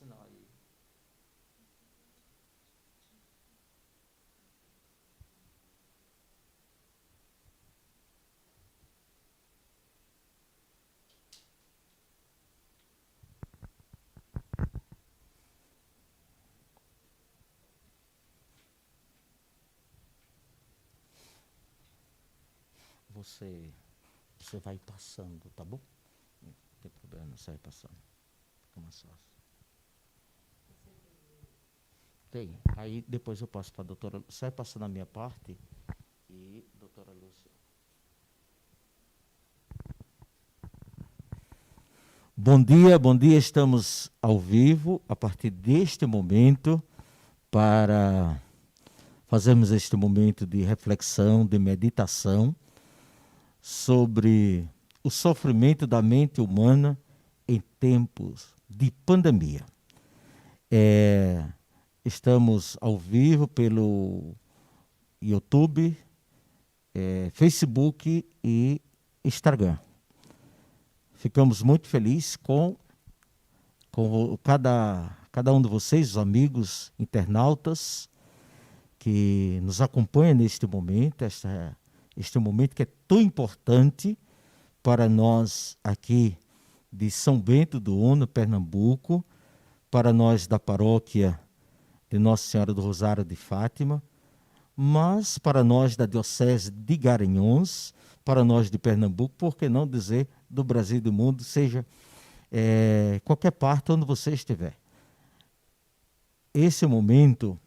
sinal aí. Você vai passando, tá bom? Não tem problema, você vai passando. Fica mais fácil. Tem. Aí depois eu passo para a doutora. Você vai passando a minha parte e doutora Lúcia. Bom dia, estamos ao vivo a partir deste momento para fazermos este momento de reflexão, de meditação sobre o sofrimento da mente humana em tempos de pandemia. Estamos ao vivo pelo YouTube, Facebook e Instagram. Ficamos muito felizes com cada um de vocês, os amigos internautas, que nos acompanham neste momento, este momento que é tão importante para nós aqui de São Bento do Una, Pernambuco, para nós da paróquia de Nossa Senhora do Rosário de Fátima, mas para nós da Diocese de Garanhuns, para nós de Pernambuco, por que não dizer do Brasil e do mundo, seja qualquer parte onde você estiver. Esse momento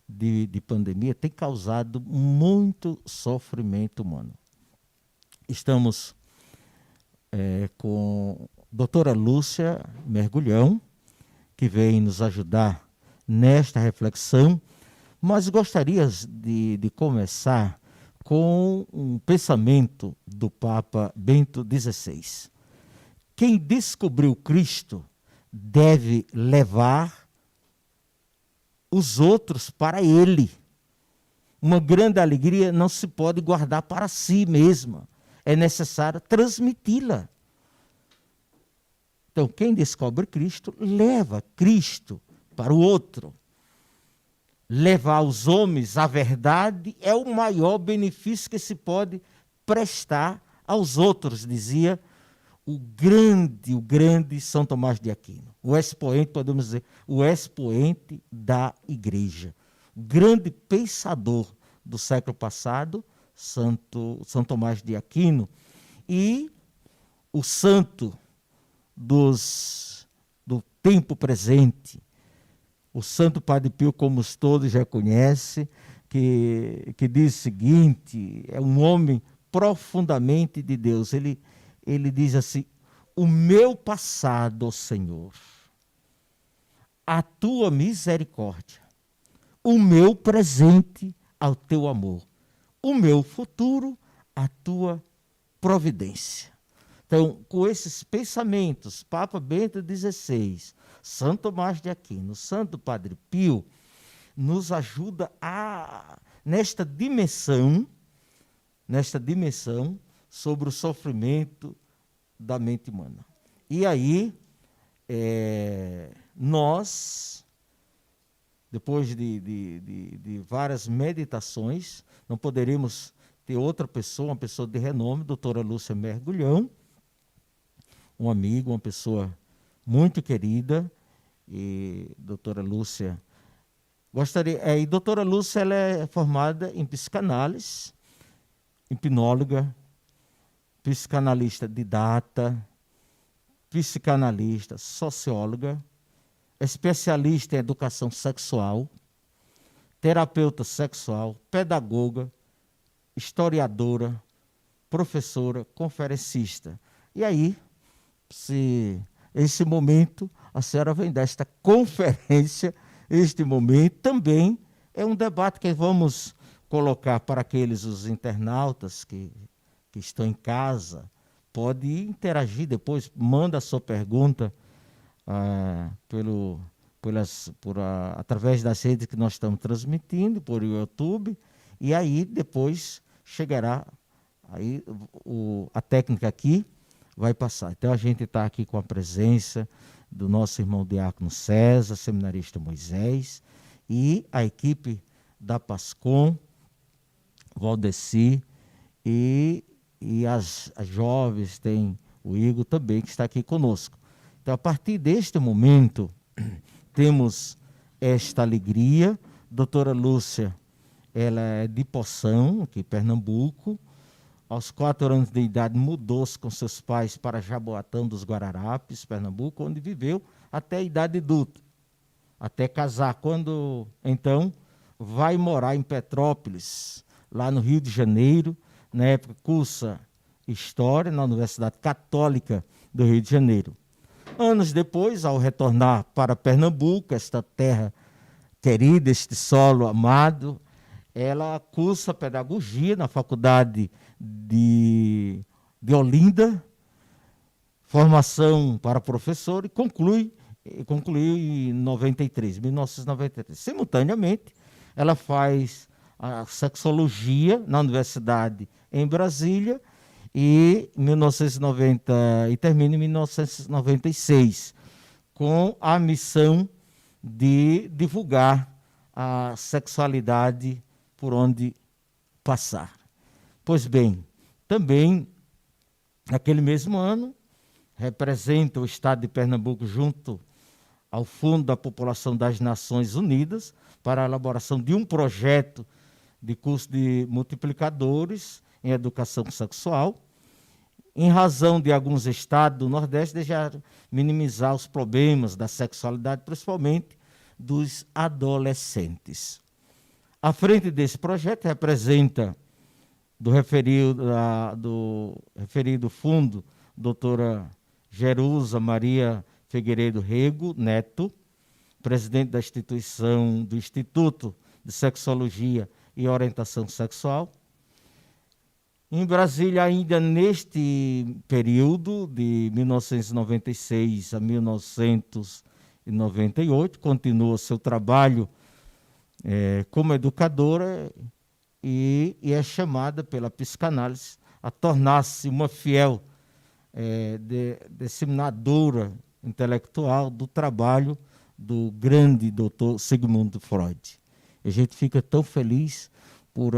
de pandemia tem causado muito sofrimento humano. Estamos com a doutora Lúcia Mergulhão, que vem nos ajudar nesta reflexão, mas gostaria de começar com um pensamento do Papa Bento XVI. Quem descobriu Cristo deve levar os outros para ele. Uma grande alegria não se pode guardar para si mesma. É necessário transmiti-la. Então, quem descobre Cristo, leva Cristo para o outro. Levar os homens à verdade é o maior benefício que se pode prestar aos outros, dizia o grande São Tomás de Aquino. O expoente, podemos dizer, o expoente da Igreja. O grande pensador do século passado, São Tomás de Aquino, e o santo do tempo presente, o Santo Padre Pio, como todos já conhecem, que diz o seguinte, é um homem profundamente de Deus. Ele diz assim: o meu passado, ó Senhor, a tua misericórdia, o meu presente ao teu amor, o meu futuro, a tua providência. Então, com esses pensamentos, Papa Bento XVI, Santo Tomás de Aquino, Santo Padre Pio, nos ajuda nesta dimensão sobre o sofrimento da mente humana. E aí, nós, depois de várias meditações, não poderíamos ter outra pessoa, uma pessoa de renome, doutora Lúcia Mergulhão, um amigo, uma pessoa muito querida, e doutora Lúcia, e doutora Lúcia, ela é formada em psicanálise, hipnóloga, psicanalista didata, psicanalista, socióloga, especialista em educação sexual, terapeuta sexual, pedagoga, historiadora, professora, conferencista. E aí, esse momento, a senhora vem desta conferência, este momento também é um debate que vamos colocar para os internautas que estão em casa. Pode interagir depois, manda a sua pergunta através das redes que nós estamos transmitindo, por YouTube, e aí depois chegará, a técnica aqui vai passar. Então a gente está aqui com a presença do nosso irmão diácono César, seminarista Moisés, e a equipe da Pascom, Valdeci, e as jovens, tem o Igor também, que está aqui conosco. Então, a partir deste momento, temos esta alegria. Doutora Lúcia, ela é de Poção, aqui em Pernambuco. Aos 4 anos de idade, mudou-se com seus pais para Jaboatão dos Guararapes, Pernambuco, onde viveu até a idade adulta, até casar. Quando, então, vai morar em Petrópolis, lá no Rio de Janeiro. Na época, cursa História na Universidade Católica do Rio de Janeiro. Anos depois, ao retornar para Pernambuco, esta terra querida, este solo amado, ela cursa pedagogia na Faculdade de Olinda, formação para professor, e concluiu em 1993. Simultaneamente, ela faz a sexologia na universidade em Brasília e termina em 1996, com a missão de divulgar a sexualidade por onde passar. Pois bem, também, naquele mesmo ano, representa o Estado de Pernambuco junto ao Fundo da População das Nações Unidas para a elaboração de um projeto de curso de multiplicadores em educação sexual, em razão de alguns estados do Nordeste desejar minimizar os problemas da sexualidade, principalmente dos adolescentes. À frente desse projeto representa do referido fundo, doutora Jerusa Maria Figueiredo Rego Neto, presidente da instituição do Instituto de Sexologia e Orientação Sexual. Em Brasília, ainda neste período, de 1996 a 1998, continua seu trabalho como educadora e é chamada pela psicanálise a tornar-se uma fiel disseminadora intelectual do trabalho do grande doutor Sigmund Freud. A gente fica tão feliz por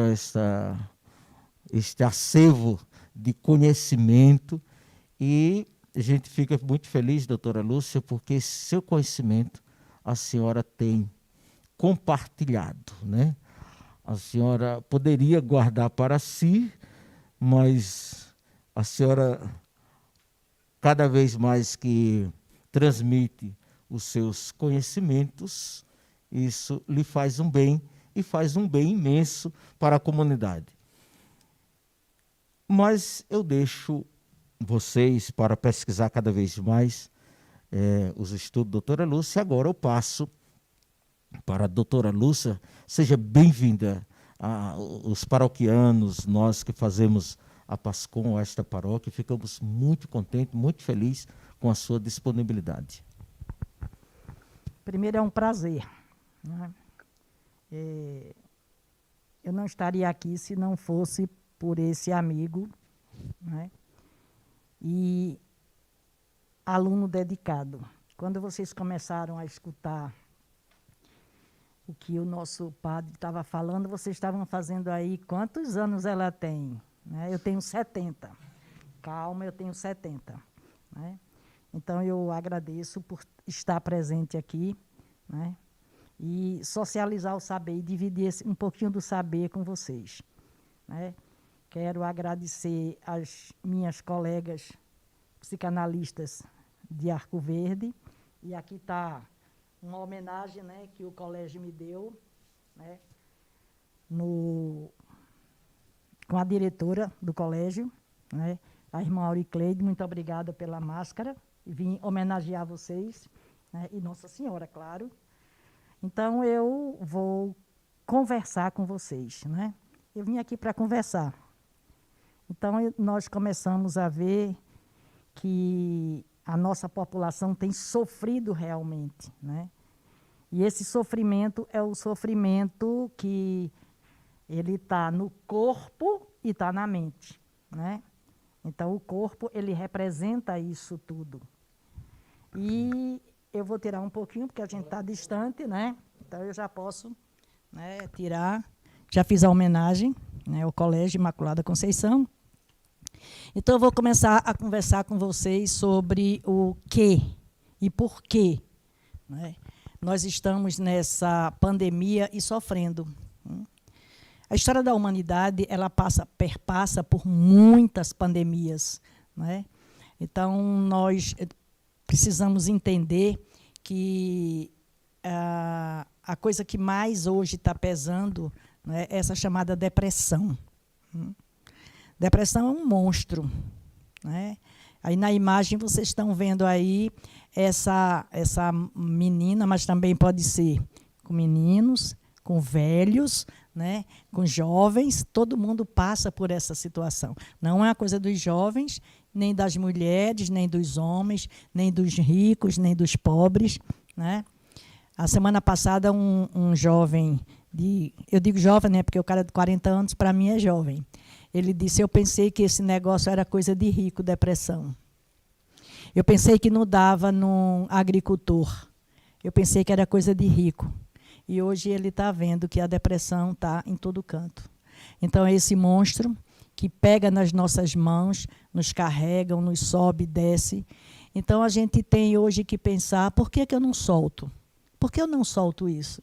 este acervo de conhecimento e a gente fica muito feliz, doutora Lúcia, porque seu conhecimento a senhora tem compartilhado, né? A senhora poderia guardar para si, mas a senhora, cada vez mais que transmite os seus conhecimentos, isso lhe faz um bem, e faz um bem imenso para a comunidade. Mas eu deixo vocês para pesquisar cada vez mais os estudos da doutora Lúcia. Agora eu passo para a doutora Lúcia. Seja bem-vinda, os paroquianos, nós que fazemos a Pascom, esta paróquia, ficamos muito contentes, muito felizes com a sua disponibilidade. Primeiro, é um prazer, né? Eu não estaria aqui se não fosse por esse amigo, né? E aluno dedicado. Quando vocês começaram a escutar o que o nosso padre estava falando, vocês estavam fazendo aí quantos anos ela tem? Né? Eu tenho 70. Calma, eu tenho 70. Né? Então, eu agradeço por estar presente aqui, né? E socializar o saber e dividir um pouquinho do saber com vocês. Né? Quero agradecer às minhas colegas psicanalistas de Arco Verde, e aqui está uma homenagem, né, que o colégio me deu, né, com a diretora do colégio, né, a irmã Auricleide. Muito obrigada pela máscara, e vim homenagear vocês, né, e Nossa Senhora, claro. Então, eu vou conversar com vocês, né? Eu vim aqui para conversar. Então, nós começamos a ver que a nossa população tem sofrido realmente, né? E esse sofrimento é o sofrimento que ele está no corpo e está na mente, né? Então, o corpo, ele representa isso tudo. E eu vou tirar um pouquinho, porque a gente está distante, né? Então eu já posso, né, tirar. Já fiz a homenagem, né, ao Colégio Imaculada Conceição. Então eu vou começar a conversar com vocês sobre o que e por quê, né, nós estamos nessa pandemia e sofrendo. A história da humanidade, ela perpassa por muitas pandemias, né? Então, nós precisamos entender que a coisa que mais hoje está pesando, né, é essa chamada depressão. Depressão é um monstro, né? Aí na imagem vocês estão vendo aí essa menina, mas também pode ser com meninos, com velhos, né, com jovens, todo mundo passa por essa situação. Não é uma coisa dos jovens, nem das mulheres, nem dos homens, nem dos ricos, nem dos pobres, né? A semana passada, um jovem, eu digo jovem, né, porque o cara de 40 anos, para mim, é jovem. Ele disse, eu pensei que esse negócio era coisa de rico, depressão. Eu pensei que não dava num agricultor. Eu pensei que era coisa de rico. E hoje ele está vendo que a depressão está em todo canto. Então, é esse monstro que pega nas nossas mãos, nos carrega, nos sobe, desce. Então, a gente tem hoje que pensar, por que eu não solto? Por que eu não solto isso?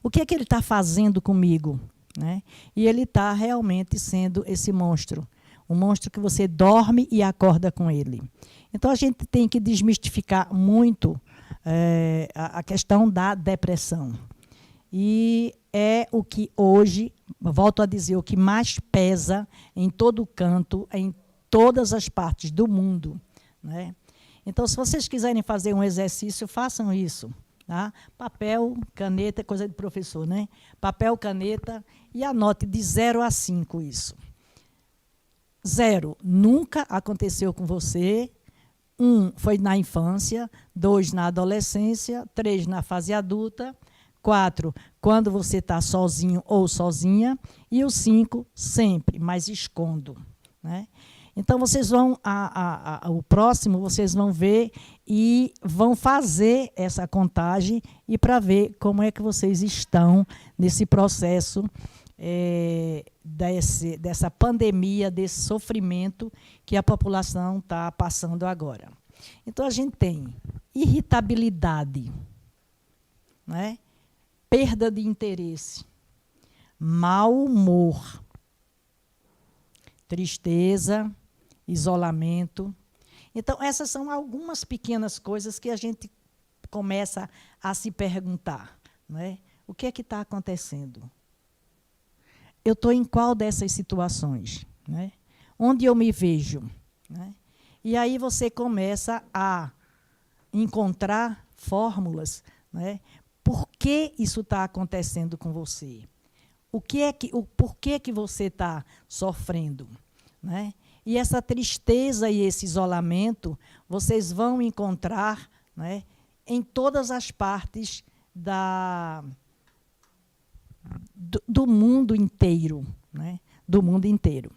O que é que ele está fazendo comigo? Né? E ele está realmente sendo esse monstro. Um monstro que você dorme e acorda com ele. Então, a gente tem que desmistificar muito a questão da depressão. E é o que hoje, volto a dizer, o que mais pesa em todo canto, em todas as partes do mundo, né? Então, se vocês quiserem fazer um exercício, façam isso. Tá? Papel, caneta, coisa de professor, né? Papel, caneta, e anote de 0 a 5 isso. 0, nunca aconteceu com você. 1, foi na infância. 2, na adolescência. 3, na fase adulta. 4, quando você está sozinho ou sozinha. E o 5, sempre, mas escondo. Né? Então, vocês vão, o próximo, vocês vão ver e vão fazer essa contagem e para ver como é que vocês estão nesse processo dessa pandemia, desse sofrimento que a população está passando agora. Então, a gente tem irritabilidade, né? Perda de interesse, mau humor, tristeza, isolamento. Então, essas são algumas pequenas coisas que a gente começa a se perguntar, né? O que é que está acontecendo? Eu estou em qual dessas situações? Né? Onde eu me vejo? Né? E aí você começa a encontrar fórmulas, né? Por que isso está acontecendo com você? Por que você está sofrendo? Né? E essa tristeza e esse isolamento, vocês vão encontrar, né, em todas as partes do mundo inteiro. Né? Do mundo inteiro.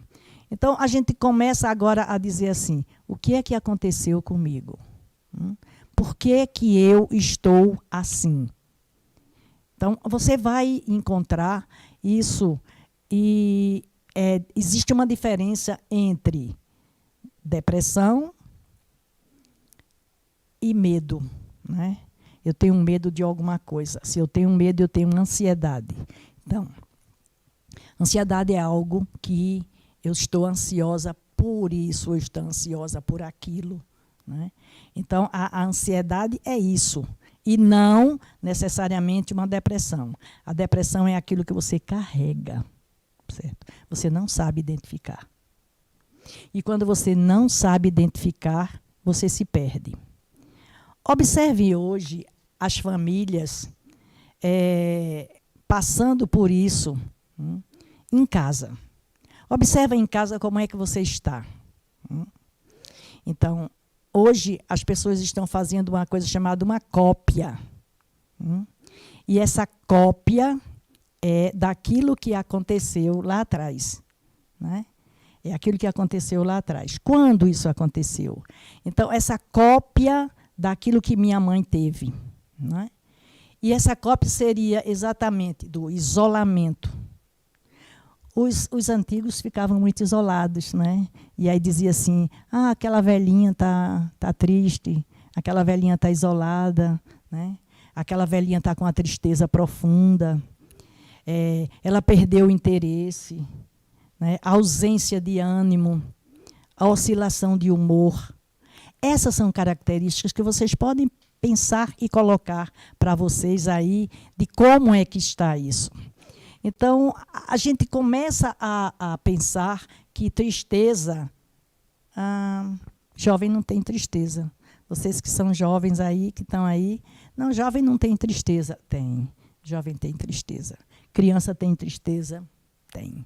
Então, a gente começa agora a dizer assim, o que é que aconteceu comigo? Por que que eu estou assim? Então, você vai encontrar isso e existe uma diferença entre depressão e medo. Né? Eu tenho medo de alguma coisa. Se eu tenho medo, eu tenho ansiedade. Então, ansiedade é algo que eu estou ansiosa por isso, eu estou ansiosa por aquilo. Né? Então, a ansiedade é isso. E não necessariamente uma depressão. A depressão é aquilo que você carrega. Certo? Você não sabe identificar. E quando você não sabe identificar, você se perde. Observe hoje as famílias passando por isso em casa. Observe em casa como é que você está. Então, hoje as pessoas estão fazendo uma coisa chamada uma cópia. E essa cópia é daquilo que aconteceu lá atrás. Né? É aquilo que aconteceu lá atrás. Quando isso aconteceu? Então, essa cópia daquilo que minha mãe teve, não é? E essa cópia seria exatamente do isolamento. Os antigos ficavam muito isolados, né? E aí dizia assim, aquela velhinha tá triste, aquela velhinha está isolada, né? Aquela velhinha está com uma tristeza profunda, ela perdeu o interesse, né? A ausência de ânimo, a oscilação de humor. Essas são características que vocês podem pensar e colocar para vocês aí de como é que está isso. Então, a gente começa a pensar que tristeza, jovem não tem tristeza. Vocês que são jovens aí, que estão aí, não, jovem não tem tristeza. Tem, jovem tem tristeza. Criança tem tristeza? Tem.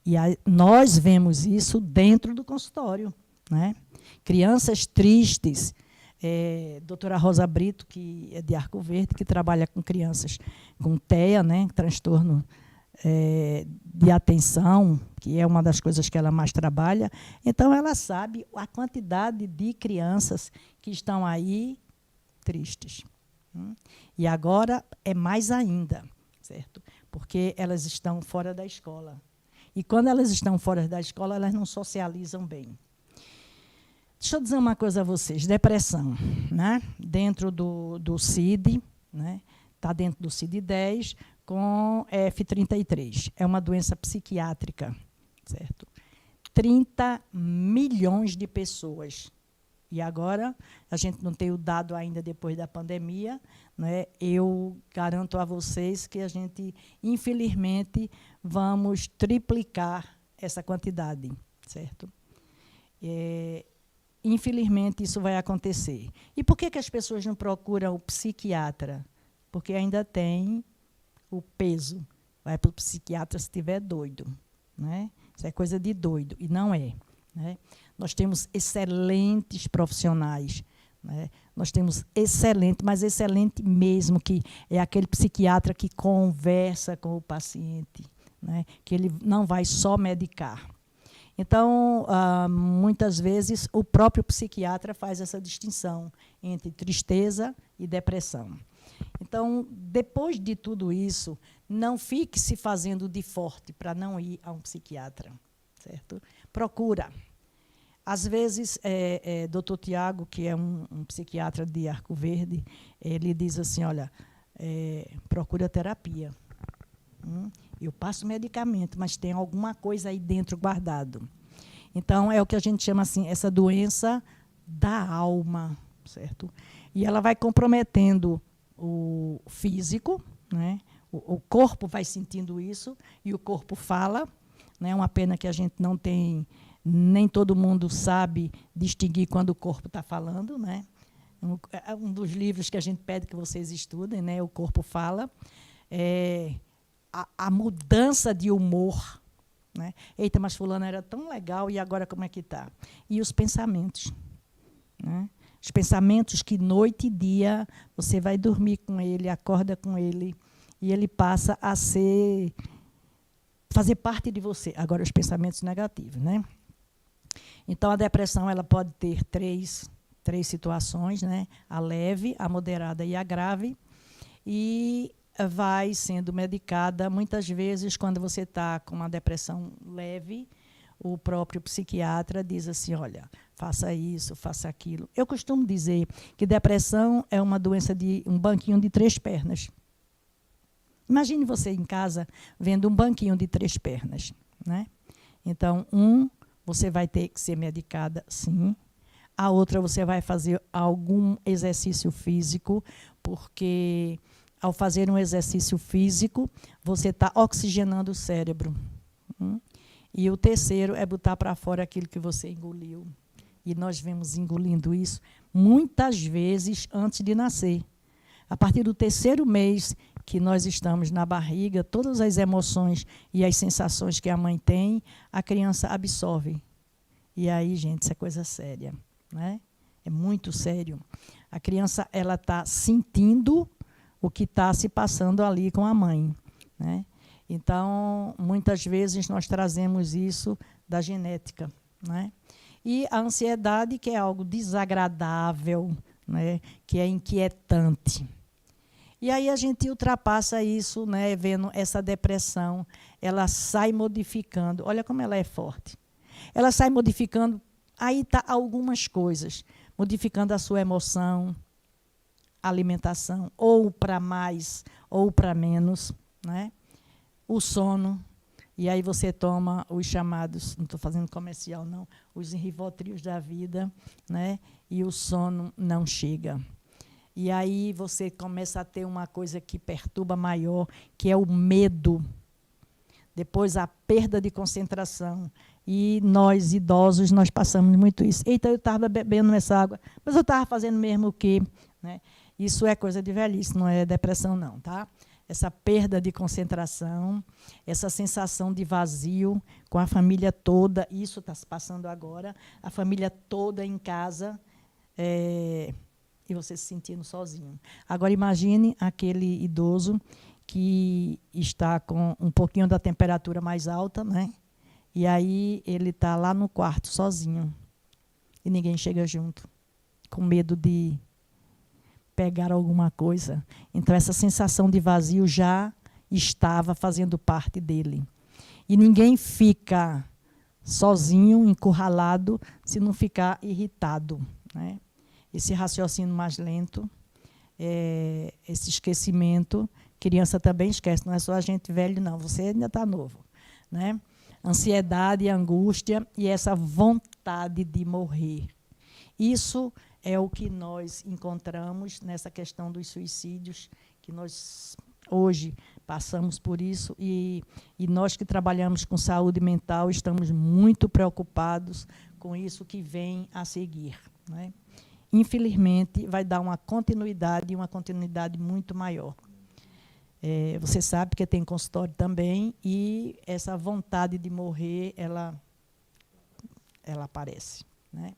E nós vemos isso dentro do consultório, né? Crianças tristes. Doutora Rosa Brito, que é de Arco Verde, que trabalha com crianças com TEA, né, transtorno de atenção, que é uma das coisas que ela mais trabalha. Então, ela sabe a quantidade de crianças que estão aí tristes. E agora é mais ainda, certo? Porque elas estão fora da escola. E quando elas estão fora da escola, elas não socializam bem. Deixa eu dizer uma coisa a vocês, depressão, né? Dentro do CID, né? Está dentro do CID-10 com F33. É uma doença psiquiátrica, certo? 30 milhões de pessoas. E agora, a gente não tem o dado ainda depois da pandemia, né? Eu garanto a vocês que a gente, infelizmente, vamos triplicar essa quantidade, certo? Infelizmente, isso vai acontecer. E por que as pessoas não procuram o psiquiatra? Porque ainda tem o peso. Vai para o psiquiatra se estiver doido, né? Isso é coisa de doido, e não é, né? Nós temos excelentes profissionais, né? Nós temos excelente, mas excelente mesmo, que é aquele psiquiatra que conversa com o paciente, né? Que ele não vai só medicar. Então, muitas vezes, o próprio psiquiatra faz essa distinção entre tristeza e depressão. Então, depois de tudo isso, não fique se fazendo de forte para não ir a um psiquiatra, certo? Procura. Às vezes, Dr. Tiago, que é um psiquiatra de Arco Verde, ele diz assim, olha, procura terapia. Eu passo medicamento, mas tem alguma coisa aí dentro guardado. Então, é o que a gente chama assim, essa doença da alma, certo? E ela vai comprometendo o físico, né? O corpo vai sentindo isso, e o corpo fala, né? Uma pena que a gente não tem, nem todo mundo sabe distinguir quando o corpo está falando, né? Um dos livros que a gente pede que vocês estudem, né? O corpo fala. A mudança de humor, né? Eita, mas fulano era tão legal, e agora como é que está? E os pensamentos, né? Os pensamentos que noite e dia você vai dormir com ele, acorda com ele, e ele passa a fazer parte de você. Agora, os pensamentos negativos, né? Então, a depressão ela pode ter três situações, né? A leve, a moderada e a grave, e vai sendo medicada. Muitas vezes, quando você está com uma depressão leve, o próprio psiquiatra diz assim, olha, faça isso, faça aquilo. Eu costumo dizer que depressão é uma doença de um banquinho de 3 pernas. Imagine você em casa vendo um banquinho de 3 pernas, né? Então, você vai ter que ser medicada, sim. A outra, você vai fazer algum exercício físico, porque ao fazer um exercício físico, você está oxigenando o cérebro. E o terceiro é botar para fora aquilo que você engoliu. E nós vemos engolindo isso muitas vezes antes de nascer. A partir do 3º mês que nós estamos na barriga, todas as emoções e as sensações que a mãe tem, a criança absorve. E aí, gente, isso é coisa séria, né? É muito sério. A criança ela está sentindo o que está se passando ali com a mãe, né? Então, muitas vezes nós trazemos isso da genética, né? E a ansiedade, que é algo desagradável, né, que é inquietante. E aí a gente ultrapassa isso, né, vendo essa depressão, ela sai modificando. Olha como ela é forte. Ela sai modificando, aí está algumas coisas, modificando a sua emoção, alimentação, ou para mais, ou para menos, né? O sono, e aí você toma os chamados, não estou fazendo comercial não, os rivotrios da vida, né? E o sono não chega. E aí você começa a ter uma coisa que perturba maior, que é o medo. Depois a perda de concentração. E nós, idosos, nós passamos muito isso. Eita, eu estava bebendo essa água, mas eu estava fazendo mesmo o quê? Né? Isso é coisa de velhice, não é depressão não, tá? Essa perda de concentração, essa sensação de vazio com a família toda, isso está se passando agora, a família toda em casa, e você se sentindo sozinho. Agora imagine aquele idoso que está com um pouquinho da temperatura mais alta, né? E aí ele está lá no quarto sozinho e ninguém chega junto, com medo de pegar alguma coisa. Então essa sensação de vazio já estava fazendo parte dele. E ninguém fica sozinho, encurralado, se não ficar irritado, né? Esse raciocínio mais lento, esse esquecimento, criança também esquece, não é só a gente velho, não, você ainda está novo, né? Ansiedade, angústia e essa vontade de morrer. Isso é o que nós encontramos nessa questão dos suicídios, que nós hoje passamos por isso, e nós que trabalhamos com saúde mental estamos muito preocupados com isso que vem a seguir, né? Infelizmente, vai dar uma continuidade muito maior. Você sabe que tem consultório também, e essa vontade de morrer, ela aparece, né?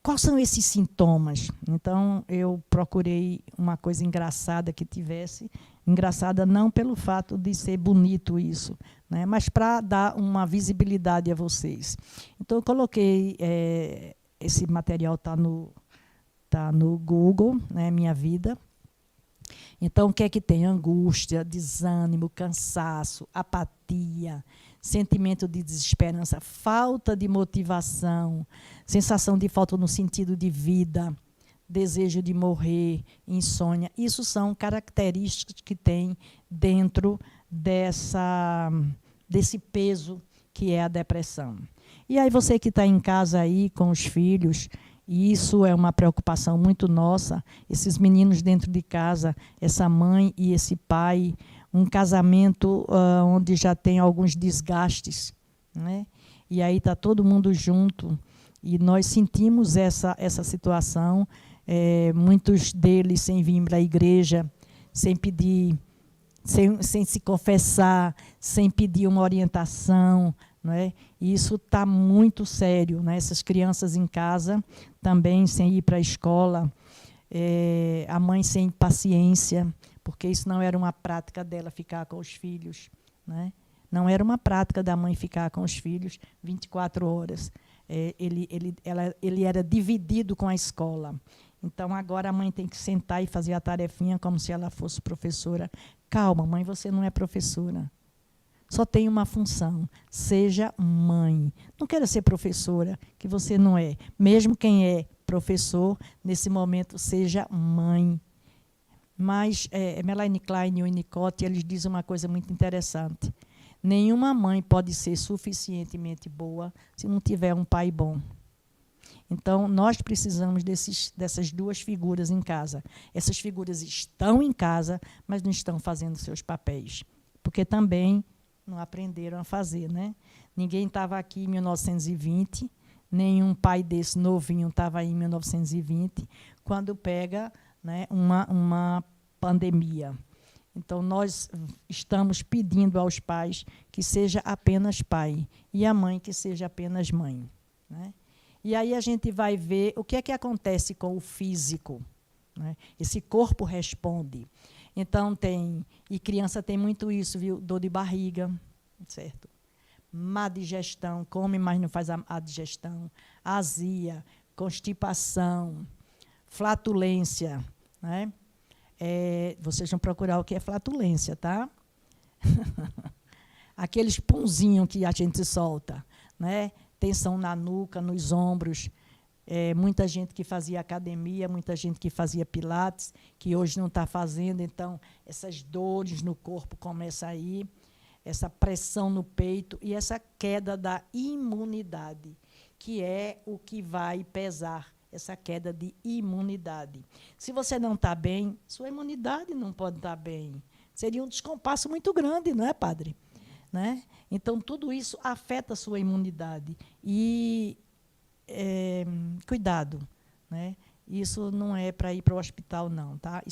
Quais são esses sintomas? Então, eu procurei uma coisa engraçada que tivesse, engraçada não pelo fato de ser bonito isso, né, mas para dar uma visibilidade a vocês. Então, eu coloquei, esse material está no Google, né, Minha Vida. Então, o que é que tem? Angústia, desânimo, cansaço, apatia, sentimento de desesperança, falta de motivação, sensação de falta no sentido de vida, desejo de morrer, insônia. Isso são características que tem dentro desse peso que é a depressão. E aí você que está em casa aí com os filhos, e isso é uma preocupação muito nossa, esses meninos dentro de casa, essa mãe e esse pai, um casamento onde já tem alguns desgastes, né? E aí está todo mundo junto, e nós sentimos essa situação, muitos deles sem vir para a igreja, sem pedir, sem se confessar, sem pedir uma orientação, não é? E isso está muito sério, né? Essas crianças em casa também sem ir para a escola, a mãe sem paciência, porque isso não era uma prática dela ficar com os filhos, né? Não era uma prática da mãe ficar com os filhos 24 horas. Ele era dividido com a escola. Então, agora a mãe tem que sentar e fazer a tarefinha como se ela fosse professora. Calma, mãe, você não é professora. Só tem uma função, seja mãe. Não queira ser professora, que você não é. Mesmo quem é professor, nesse momento, seja mãe. Mas Melanie Klein e Winnicott, eles dizem uma coisa muito interessante. Nenhuma mãe pode ser suficientemente boa se não tiver um pai bom. Então, nós precisamos dessas duas figuras em casa. Essas figuras estão em casa, mas não estão fazendo seus papéis. Porque também não aprenderam a fazer, né? Ninguém estava aqui em 1920, nenhum pai desse novinho estava aí em 1920, quando pega, né, uma pandemia. Então, nós estamos pedindo aos pais que seja apenas pai, e a mãe que seja apenas mãe, né? E aí a gente vai ver o que é que acontece com o físico, né? Esse corpo responde. Então, e criança tem muito isso, viu? Dor de barriga, certo? Má digestão, come, mas não faz a digestão, azia, constipação, Flatulência, né? Vocês vão procurar o que é flatulência, tá? Aqueles punzinhos que a gente solta, né? Tensão na nuca, nos ombros. Muita gente que fazia academia, muita gente que fazia pilates, que hoje não está fazendo, então essas dores no corpo começam a ir, essa pressão no peito e essa queda da imunidade, que é o que vai pesar, essa queda de imunidade. Se você não está bem, sua imunidade não pode estar bem. Seria um descompasso muito grande, não é, padre? Né? Então, tudo isso afeta a sua imunidade. E cuidado, né? Isso não é para ir para o hospital, não, tá?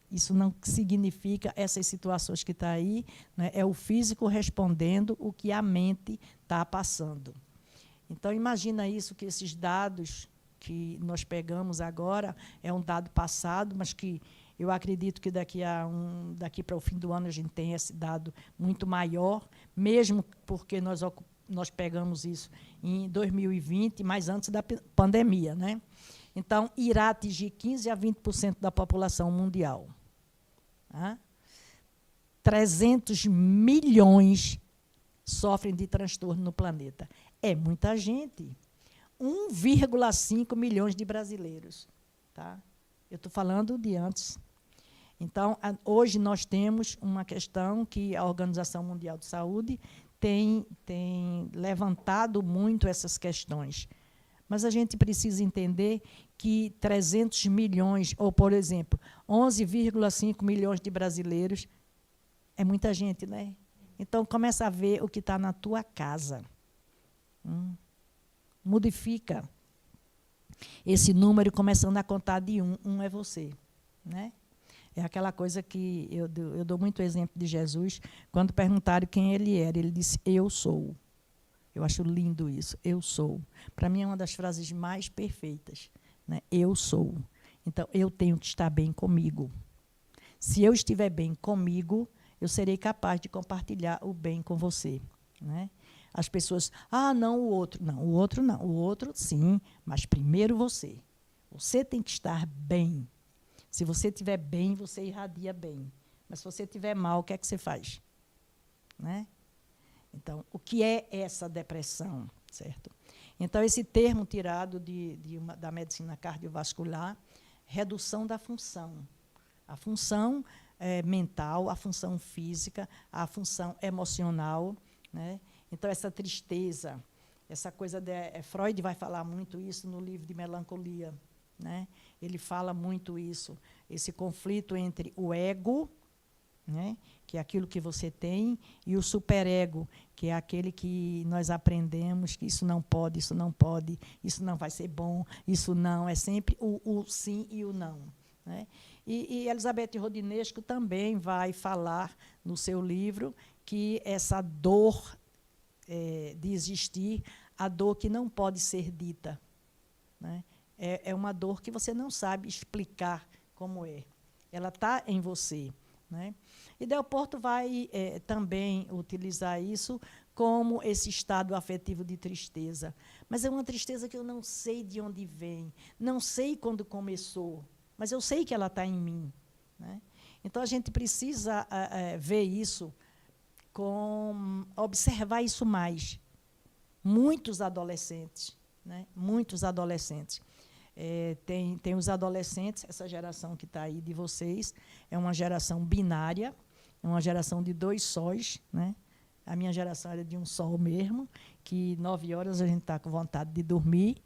Isso não significa essas situações que está aí, né? É o físico respondendo o que a mente está passando. Então, imagina isso, que esses dados que nós pegamos agora é um dado passado, mas que eu acredito que daqui para o fim do ano a gente tem esse dado muito maior, mesmo porque nós pegamos isso em 2020, mas antes da pandemia, né? Então, irá atingir 15% a 20% da população mundial. Tá? 300 milhões sofrem de transtorno no planeta. É muita gente. 1,5 milhões de brasileiros. Tá? Eu estou falando de antes. Então, hoje nós temos uma questão que a Organização Mundial de Saúde tem levantado muito essas questões. Mas a gente precisa entender que 300 milhões, ou, por exemplo, 11,5 milhões de brasileiros, é muita gente, né? Então, começa a ver o que está na tua casa. Modifica esse número, começando a contar de um é você, né? É aquela coisa que eu dou muito exemplo de Jesus, quando perguntaram quem ele era, ele disse, eu sou. Eu acho lindo isso, eu sou. Para mim é uma das frases mais perfeitas, né? Eu sou. Então, eu tenho que estar bem comigo. Se eu estiver bem comigo, eu serei capaz de compartilhar o bem com você, né? As pessoas, não, o outro. Não, o outro não. O outro, sim, mas primeiro você. Você tem que estar bem. Se você estiver bem, você irradia bem. Mas se você estiver mal, o que é que você faz? Né? Então, o que é essa depressão? Certo? Então, esse termo tirado da medicina cardiovascular, redução da função. A função mental, a função física, a função emocional. Né? Então, essa tristeza, essa coisa Freud vai falar muito isso no livro de Melancolia. Né? Ele fala muito isso, esse conflito entre o ego, né, que é aquilo que você tem, e o superego, que é aquele que nós aprendemos que isso não pode, isso não vai ser bom, isso não, é sempre o sim e o não. Né? E Elizabeth Rodinesco também vai falar no seu livro que essa dor de existir, a dor que não pode ser dita, né? É uma dor que você não sabe explicar como é. Ela está em você. Né? E Del Porto vai também utilizar isso como esse estado afetivo de tristeza. Mas é uma tristeza que eu não sei de onde vem, não sei quando começou, mas eu sei que ela está em mim. Né? Então, a gente precisa ver isso, observar isso mais. Muitos adolescentes, né? Muitos adolescentes. Tem os adolescentes, essa geração que está aí de vocês, é uma geração binária, é uma geração de 2 sóis. Né? A minha geração era de um sol mesmo, que 9 horas a gente está com vontade de dormir.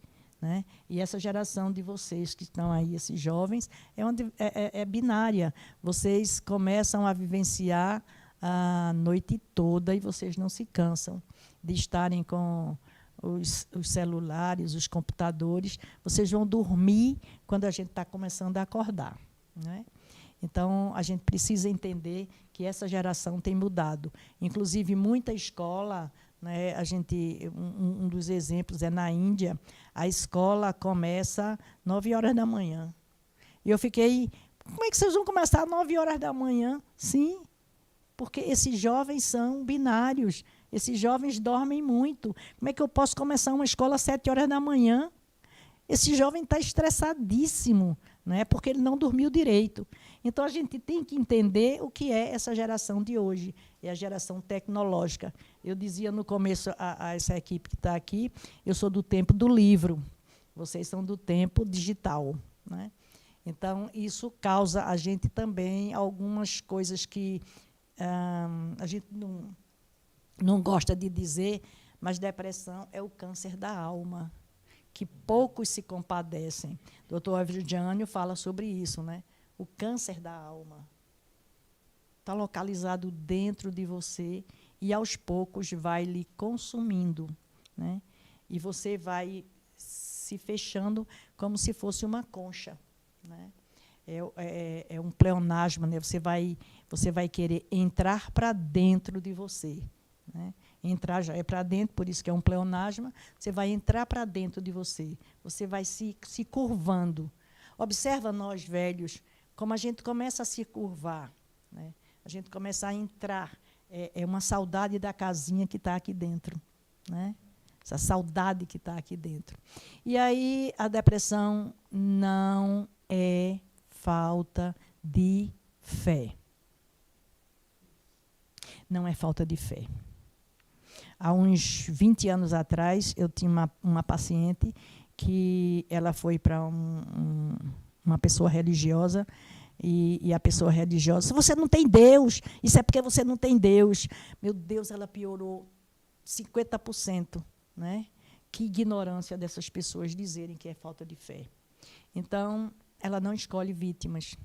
Né? E essa geração de vocês que estão aí, esses jovens, é binária. Vocês começam a vivenciar a noite toda e vocês não se cansam de estarem com os celulares, os computadores. Vocês vão dormir quando a gente está começando a acordar. Né? Então, a gente precisa entender que essa geração tem mudado. Inclusive, muita escola, né, um dos exemplos é na Índia, a escola começa 9 horas da manhã. E eu fiquei, como é que vocês vão começar às 9 horas da manhã? Sim, porque esses jovens são binários, esses jovens dormem muito. Como é que eu posso começar uma escola às 7 horas da manhã? Esse jovem está estressadíssimo, né? Porque ele não dormiu direito. Então, a gente tem que entender o que é essa geração de hoje, é a geração tecnológica. Eu dizia no começo a essa equipe que está aqui, eu sou do tempo do livro, vocês são do tempo digital, né? Então, isso causa a gente também algumas coisas que a gente não gosta de dizer, mas depressão é o câncer da alma, que poucos se compadecem. O Dr. Avidiano fala sobre isso, né? O câncer da alma está localizado dentro de você e, aos poucos, vai lhe consumindo, né? E você vai se fechando como se fosse uma concha, né? É um pleonasmo, né? Você vai querer entrar para dentro de você, né? Entrar já é para dentro, por isso que é um pleonasmo. Você vai entrar para dentro de você. Você vai se curvando. Observa nós, velhos, como a gente começa a se curvar, né? A gente começa a entrar. É uma saudade da casinha que está aqui dentro, né? Essa saudade que está aqui dentro. E aí a depressão não é falta de fé. Não é falta de fé. Há uns 20 anos atrás, eu tinha uma paciente que ela foi para uma pessoa religiosa, e a pessoa religiosa, se você não tem Deus, isso é porque você não tem Deus. Meu Deus, ela piorou 50%. Né? Que ignorância dessas pessoas dizerem que é falta de fé. Então, ela não escolhe vítimas,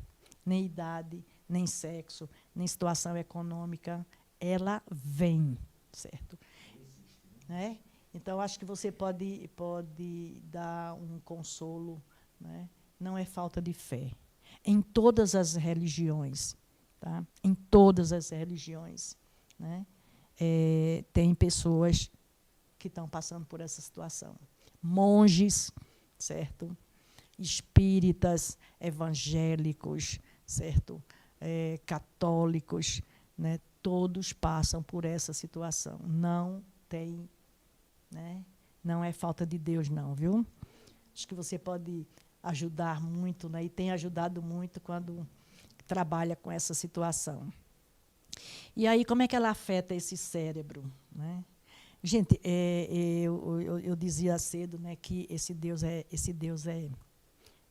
nem idade, nem sexo, nem situação econômica. Ela vem, certo? Né? Então, acho que você pode dar um consolo, né? Não é falta de fé. Em todas as religiões, tá? Em todas as religiões, né? Tem pessoas que estão passando por essa situação. Monges, certo? Espíritas, evangélicos, certo? Católicos, né? Todos passam por essa situação. Não tem, né? Não é falta de Deus, não, viu? Acho que você pode ajudar muito, né? E tem ajudado muito quando trabalha com essa situação. E aí, como é que ela afeta esse cérebro, né? Gente, eu dizia cedo, né, que esse Deus é.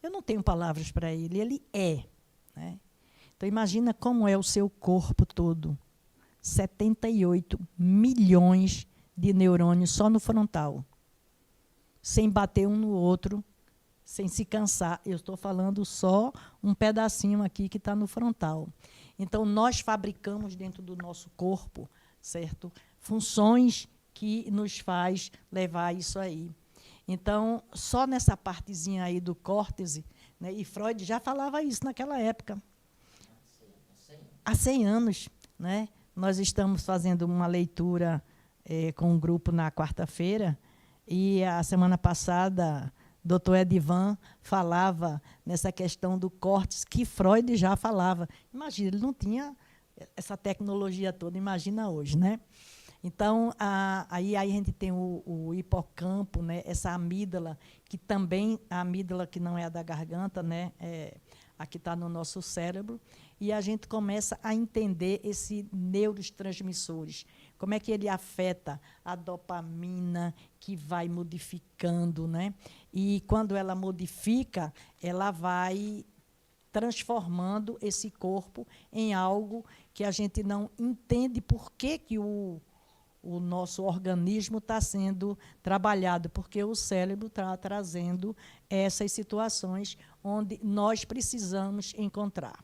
Eu não tenho palavras para ele é. Né? Então, imagina como é o seu corpo todo. 78 milhões de neurônios só no frontal. Sem bater um no outro, sem se cansar. Eu estou falando só um pedacinho aqui que está no frontal. Então, nós fabricamos dentro do nosso corpo, certo? Funções que nos faz levar isso aí. Então, só nessa partezinha aí do córtex, né, e Freud já falava isso naquela época. Há 100 anos. Né, nós estamos fazendo uma leitura com um grupo na quarta-feira, e a semana passada, Dr. Edivan falava nessa questão do córtex, que Freud já falava. Imagina, ele não tinha essa tecnologia toda, imagina hoje, né? Então, aí a gente tem o hipocampo, né, essa amígdala, que também, a amígdala que não é a da garganta, né, a que está no nosso cérebro, e a gente começa a entender esses neurotransmissores, como é que ele afeta a dopamina, que vai modificando, né? E quando ela modifica, ela vai transformando esse corpo em algo que a gente não entende por que o nosso organismo está sendo trabalhado, porque o cérebro está trazendo essas situações onde nós precisamos encontrar.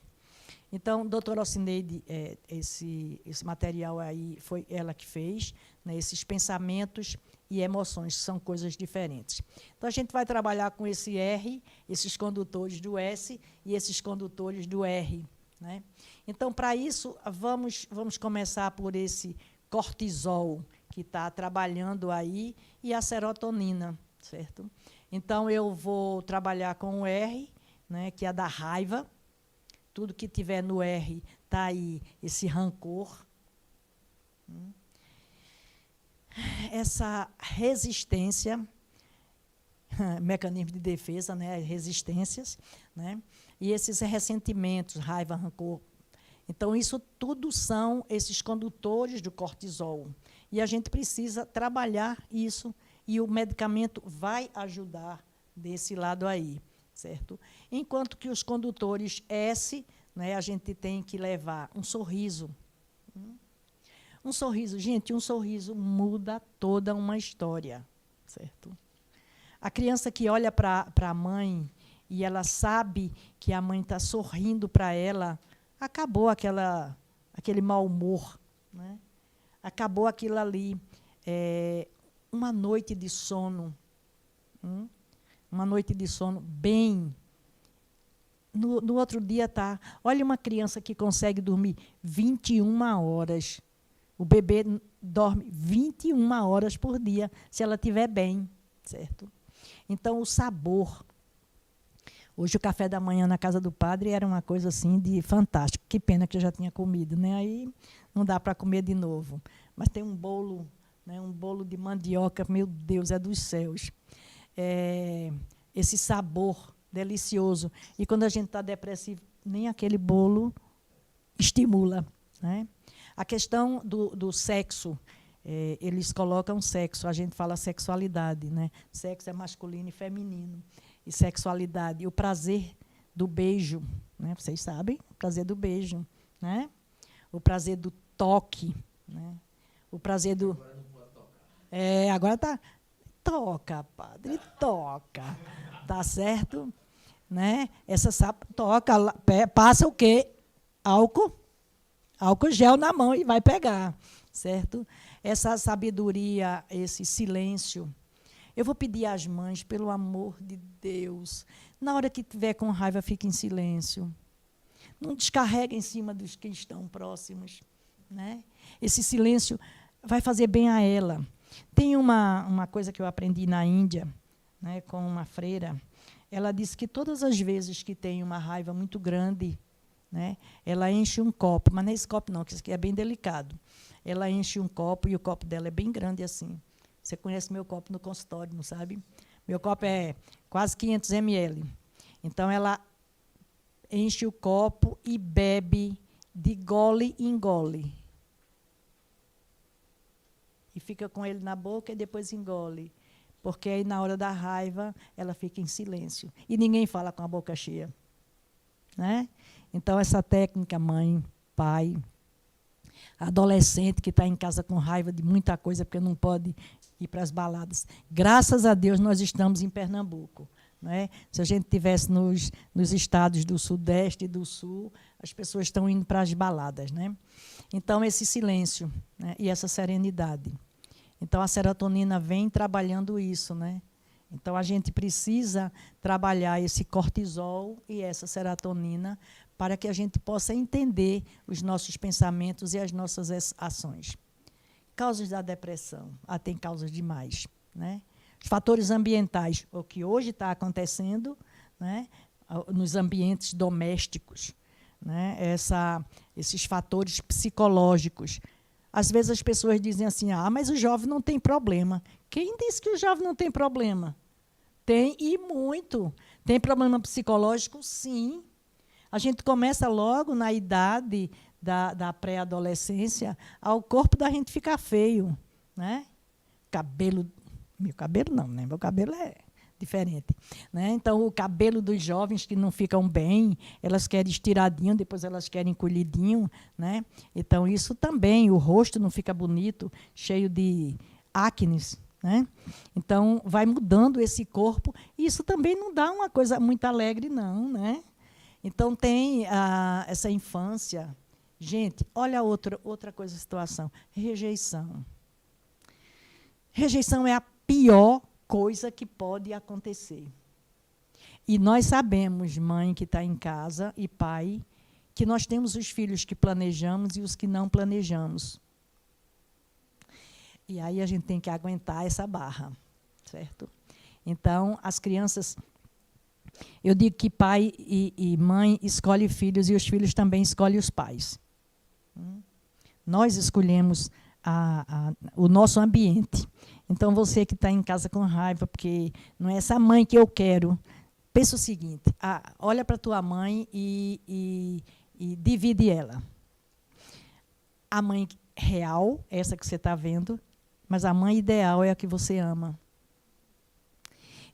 Então, doutora Alcineide, esse material aí foi ela que fez, né, esses pensamentos e emoções, são coisas diferentes. Então, a gente vai trabalhar com esse R, esses condutores do S e esses condutores do R. Né? Então, para isso, vamos começar por esse cortisol, que está trabalhando aí, e a serotonina, certo? Então, eu vou trabalhar com o R, né, que é da raiva. Tudo que tiver no R, está aí esse rancor. Essa resistência. mecanismos de defesa, né, resistências, né, e esses ressentimentos, raiva, rancor. Então, isso tudo são esses condutores do cortisol. E a gente precisa trabalhar isso, e o medicamento vai ajudar desse lado aí, certo? Enquanto que os condutores S, né, a gente tem que levar um sorriso. Um sorriso, gente, um sorriso muda toda uma história, certo? A criança que olha para a mãe e ela sabe que a mãe está sorrindo para ela, acabou aquele mau humor, né? Acabou aquilo ali. Uma noite de sono, uma noite de sono bem. No outro dia tá. Olha uma criança que consegue dormir 21 horas. O bebê dorme 21 horas por dia, se ela estiver bem, certo? Então, o sabor. Hoje, o café da manhã na casa do padre era uma coisa assim de fantástico. Que pena que eu já tinha comido, né? Aí não dá para comer de novo. Mas tem um bolo, né, um bolo de mandioca, meu Deus, é dos céus. Esse sabor delicioso. E quando a gente está depressivo, nem aquele bolo estimula, né? A questão do sexo, eles colocam sexo, a gente fala sexualidade, né? Sexo é masculino e feminino. E sexualidade, o prazer do beijo, né? Vocês sabem, o prazer do beijo, né? O prazer do toque, né? O prazer do... Agora não pode tocar. Agora tá... Toca, padre, toca. Tá certo? Né? Toca, passa o quê? Álcool gel na mão e vai pegar, certo? Essa sabedoria, esse silêncio. Eu vou pedir às mães, pelo amor de Deus, na hora que estiver com raiva, fique em silêncio. Não descarregue em cima dos que estão próximos, né? Esse silêncio vai fazer bem a ela. Tem uma coisa que eu aprendi na Índia, né, com uma freira. Ela disse que todas as vezes que tem uma raiva muito grande, né, ela enche um copo, mas não é esse copo não, que isso aqui é bem delicado. Ela enche um copo e o copo dela é bem grande assim. Você conhece meu copo no consultório, não sabe? Meu copo é quase 500 ml. Então, ela enche o copo e bebe de gole em gole. E fica com ele na boca e depois engole. Porque aí, na hora da raiva, ela fica em silêncio. E ninguém fala com a boca cheia, né? Então, essa técnica, mãe, pai, adolescente que está em casa com raiva de muita coisa porque não pode ir para as baladas. Graças a Deus, nós estamos em Pernambuco. Né? Se a gente estivesse nos estados do Sudeste e do Sul, as pessoas estão indo para as baladas. Né? Então, esse silêncio, né? E essa serenidade. Então, a serotonina vem trabalhando isso. Né? Então, a gente precisa trabalhar esse cortisol e essa serotonina para que a gente possa entender os nossos pensamentos e as nossas ações. Causas da depressão. Tem causas demais. Né? Os fatores ambientais, o que hoje está acontecendo, né, nos ambientes domésticos, né, esses fatores psicológicos. Às vezes as pessoas dizem assim, mas o jovem não tem problema. Quem disse que o jovem não tem problema? Tem, e muito. Tem problema psicológico, sim. A gente começa logo na idade da pré-adolescência, ao corpo da gente ficar feio. Né? Cabelo... Meu cabelo não, né? Meu cabelo é diferente. Né? Então, o cabelo dos jovens que não ficam bem, elas querem estiradinho, depois elas querem encolhidinho. Né? Então, isso também, o rosto não fica bonito, cheio de acnes. Né? Então, vai mudando esse corpo, e isso também não dá uma coisa muito alegre, não. Né? Então, tem essa infância. Gente, olha outra coisa, situação. Rejeição. Rejeição é a pior coisa que pode acontecer. E nós sabemos, mãe que está em casa e pai, que nós temos os filhos que planejamos e os que não planejamos. E aí a gente tem que aguentar essa barra, certo? Então, as crianças... Eu digo que pai e mãe escolhem filhos e os filhos também escolhem os pais. Nós escolhemos o nosso ambiente. Então, você que está em casa com raiva, porque não é essa mãe que eu quero, pensa o seguinte, olha para a tua mãe e divide ela. A mãe real, essa que você está vendo, mas a mãe ideal é a que você ama.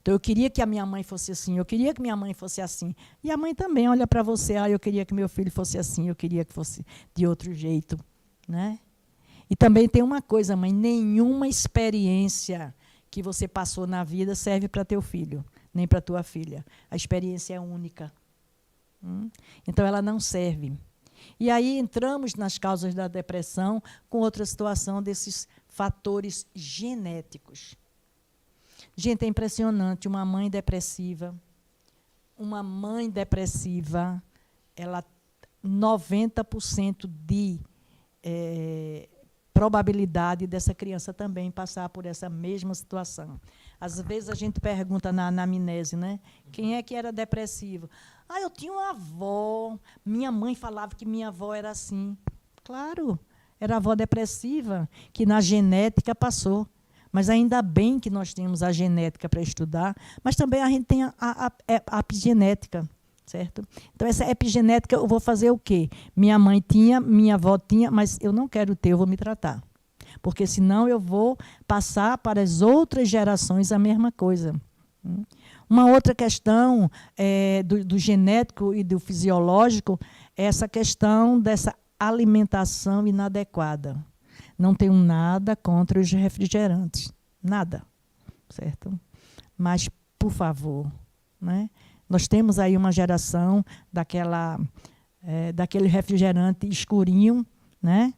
Então, eu queria que a minha mãe fosse assim, eu queria que minha mãe fosse assim. E a mãe também olha para você, eu queria que meu filho fosse assim, eu queria que fosse de outro jeito. Né? E também tem uma coisa, mãe, nenhuma experiência que você passou na vida serve para teu filho, nem para tua filha. A experiência é única. Então, ela não serve. E aí entramos nas causas da depressão com outra situação desses fatores genéticos. Gente, é impressionante, uma mãe depressiva, ela 90% de probabilidade dessa criança também passar por essa mesma situação. Às vezes a gente pergunta na anamnese, né? Quem é que era depressivo? Eu tinha uma avó, minha mãe falava que minha avó era assim. Claro, era a avó depressiva, que na genética passou. Mas ainda bem que nós temos a genética para estudar, mas também a gente tem a epigenética, certo? Então, essa epigenética, eu vou fazer o quê? Minha mãe tinha, minha avó tinha, mas eu não quero ter, eu vou me tratar. Porque, senão, eu vou passar para as outras gerações a mesma coisa. Uma outra questão do genético e do fisiológico é essa questão dessa alimentação inadequada. Não tenho nada contra os refrigerantes, nada, certo? Mas, por favor, né? Nós temos aí uma geração daquele refrigerante escurinho, né?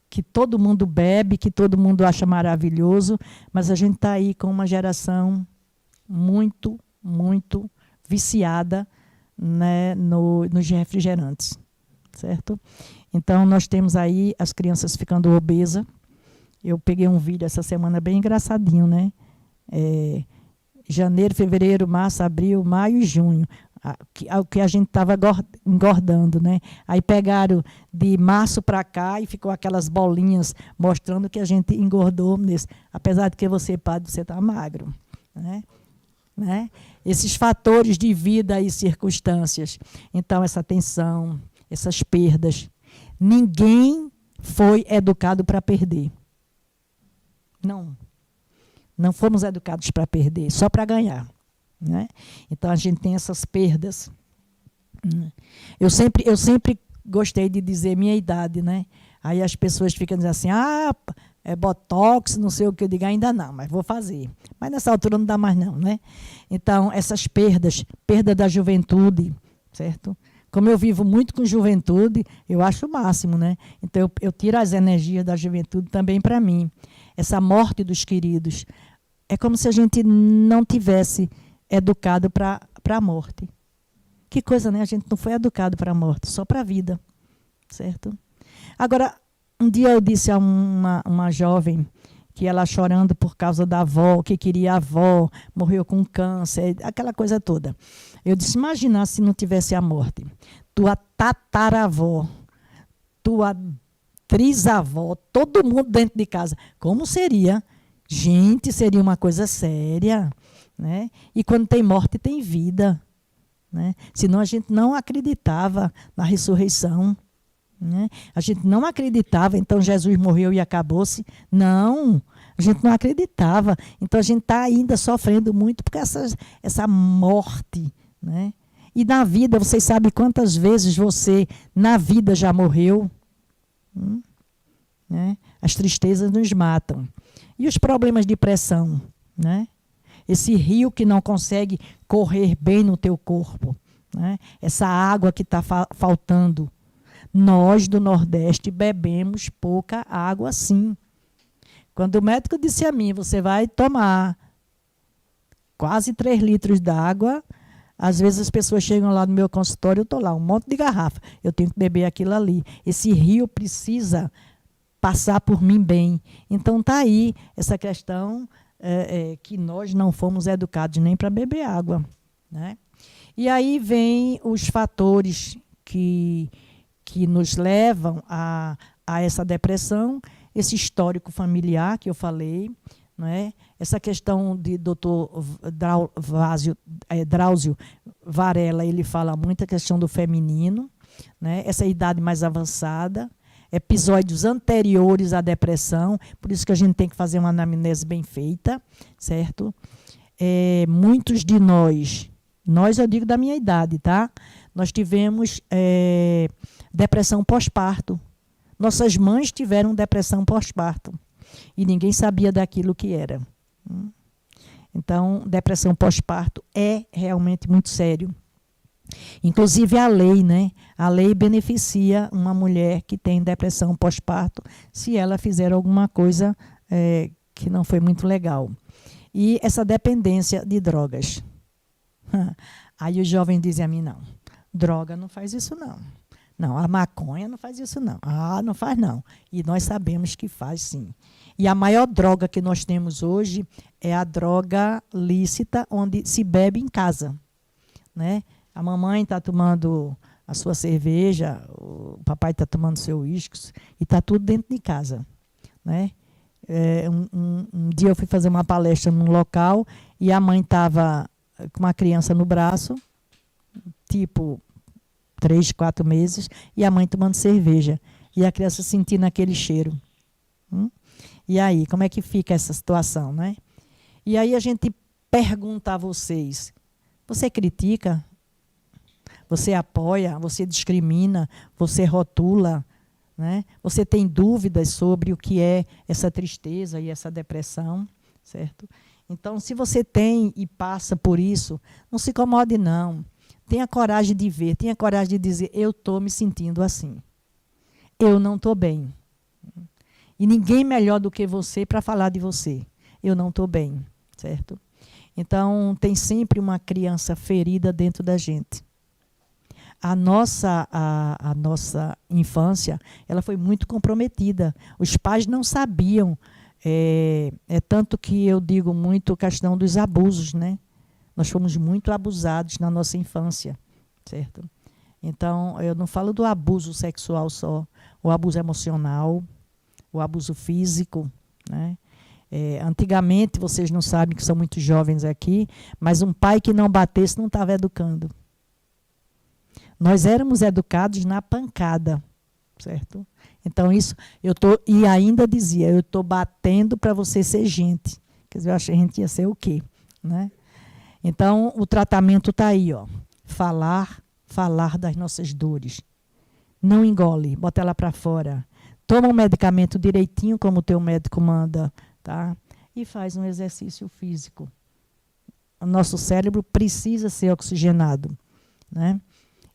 Que todo mundo bebe, que todo mundo acha maravilhoso, mas a gente está aí com uma geração muito, muito viciada, né, nos refrigerantes, certo? Então, nós temos aí as crianças ficando obesas. Eu peguei um vídeo essa semana bem engraçadinho, né? Janeiro, fevereiro, março, abril, maio e junho. O que a gente estava engordando, né? Aí pegaram de março para cá e ficou aquelas bolinhas mostrando que a gente engordou nesse. Apesar de que você, padre, você está magro. Né? Esses fatores de vida e circunstâncias. Então, essa tensão, essas perdas. Ninguém foi educado para perder. Não. Não fomos educados para perder, só para ganhar. Né? Então, a gente tem essas perdas. Eu sempre gostei de dizer minha idade. Né? Aí as pessoas ficam dizendo assim, é botox, não sei o que. Eu digo, ainda não, mas vou fazer. Mas nessa altura não dá mais não. Né? Então, essas perdas, perda da juventude, certo? Como eu vivo muito com juventude, eu acho o máximo, né? Então, eu tiro as energias da juventude também para mim. Essa morte dos queridos. É como se a gente não tivesse educado para a morte. Que coisa, né? A gente não foi educado para a morte, só para a vida. Certo? Agora, um dia eu disse a uma jovem que ela chorando por causa da avó, que queria a avó, morreu com câncer, aquela coisa toda. Eu disse, imagina se não tivesse a morte. Tua tataravó, tua trisavó, todo mundo dentro de casa. Como seria? Gente, seria uma coisa séria. Né? E quando tem morte, tem vida. Né? Senão a gente não acreditava na ressurreição. Né? A gente não acreditava, então Jesus morreu e acabou-se. Não, a gente não acreditava. Então a gente está ainda sofrendo muito por essa morte. Né? E na vida, vocês sabem quantas vezes você, na vida, já morreu? Né? As tristezas nos matam. E os problemas de pressão? Né? Esse rio que não consegue correr bem no teu corpo. Né? Essa água que está faltando. Nós, do Nordeste, bebemos pouca água, sim. Quando o médico disse a mim, você vai tomar quase 3 litros d'água, às vezes as pessoas chegam lá no meu consultório, eu estou lá, um monte de garrafa. Eu tenho que beber aquilo ali. Esse rio precisa passar por mim bem. Então, está aí essa questão que nós não fomos educados nem para beber água. Né? E aí vem os fatores que nos levam a essa depressão, esse histórico familiar que eu falei, não é? Essa questão de doutor Drauzio Varela, ele fala muito a questão do feminino, né? Essa idade mais avançada, episódios anteriores à depressão, por isso que a gente tem que fazer uma anamnese bem feita, certo? Muitos de nós eu digo da minha idade, tá? Nós tivemos depressão pós-parto. Nossas mães tiveram depressão pós-parto e ninguém sabia daquilo que era. Então, depressão pós-parto é realmente muito sério. Inclusive a lei, né? A lei beneficia uma mulher que tem depressão pós-parto se ela fizer alguma coisa que não foi muito legal. E essa dependência de drogas. Aí os jovens dizem a mim, não, droga não faz isso não. Não, a maconha não faz isso não. Ah, não faz não. E nós sabemos que faz sim. E a maior droga que nós temos hoje é a droga lícita, onde se bebe em casa, né? A mamãe está tomando a sua cerveja, o papai está tomando seu uísque, e está tudo dentro de casa, né? Um dia eu fui fazer uma palestra num local e a mãe estava com uma criança no braço, tipo 3, 4 meses, e a mãe tomando cerveja. E a criança sentindo aquele cheiro. E aí, como é que fica essa situação, né? E aí a gente pergunta a vocês, você critica? Você apoia? Você discrimina? Você rotula? Né? Você tem dúvidas sobre o que é essa tristeza e essa depressão, certo? Então, se você tem e passa por isso, não se incomode, não. Tenha coragem de ver, tenha coragem de dizer, eu estou me sentindo assim. Eu não estou bem. E ninguém melhor do que você para falar de você. Eu não estou bem, certo? Então, tem sempre uma criança ferida dentro da gente. A nossa infância, ela foi muito comprometida. Os pais não sabiam. Tanto que eu digo muito a questão dos abusos, né? Nós fomos muito abusados na nossa infância, certo? Então, eu não falo do abuso sexual só, o abuso emocional, o abuso físico, né? Antigamente, vocês não sabem que são muito jovens aqui, mas um pai que não batesse não estava educando. Nós éramos educados na pancada, certo? Então, isso, e ainda dizia, eu estou batendo para você ser gente. Quer dizer, eu achei que a gente ia ser o quê? Né? Então, o tratamento está aí, ó. Falar das nossas dores. Não engole, bota ela para fora. Toma um medicamento direitinho, como o teu médico manda, tá? E faz um exercício físico. O nosso cérebro precisa ser oxigenado, né?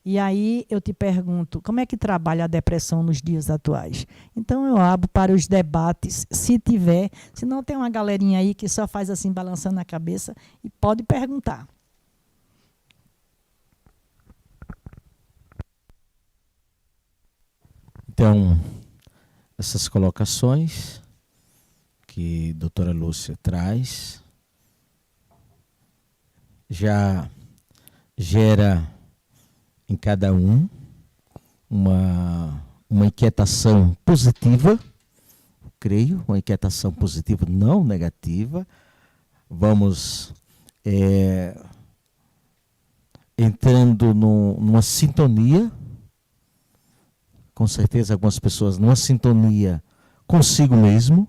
E aí eu te pergunto, como é que trabalha a depressão nos dias atuais? Então eu abro para os debates, se tiver. Se não, tem uma galerinha aí que só faz assim, balançando a cabeça, e pode perguntar. Então, essas colocações que a doutora Lúcia traz já gera em cada um uma inquietação positiva, creio, uma inquietação positiva, não negativa. Vamos entrando numa sintonia, com certeza algumas pessoas numa sintonia consigo mesmo,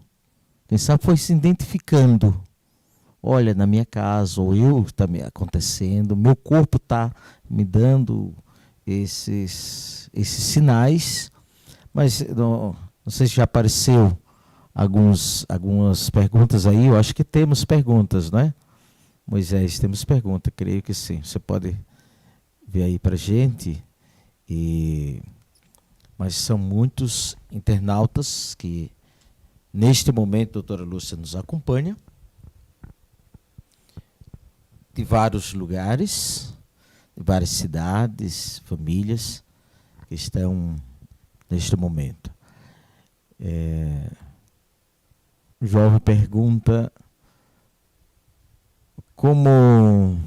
quem sabe foi se identificando. Olha, na minha casa, ou está me acontecendo, meu corpo está me dando esses sinais, mas não sei se já apareceu algumas perguntas aí. Eu acho que temos perguntas, não é? Moisés, temos pergunta, creio que sim. Você pode ver aí para a gente. Mas são muitos internautas que, neste momento, a doutora Lúcia nos acompanha, de vários lugares, de várias cidades, famílias que estão neste momento. O jovem pergunta como,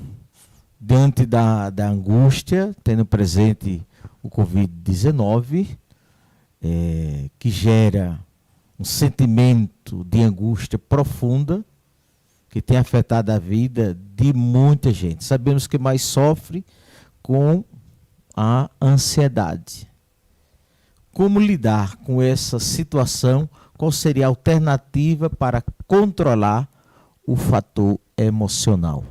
diante da angústia, tendo presente o Covid-19, que gera um sentimento de angústia profunda, que tem afetado a vida de muita gente. Sabemos que mais sofre com a ansiedade. Como lidar com essa situação? Qual seria a alternativa para controlar o fator emocional?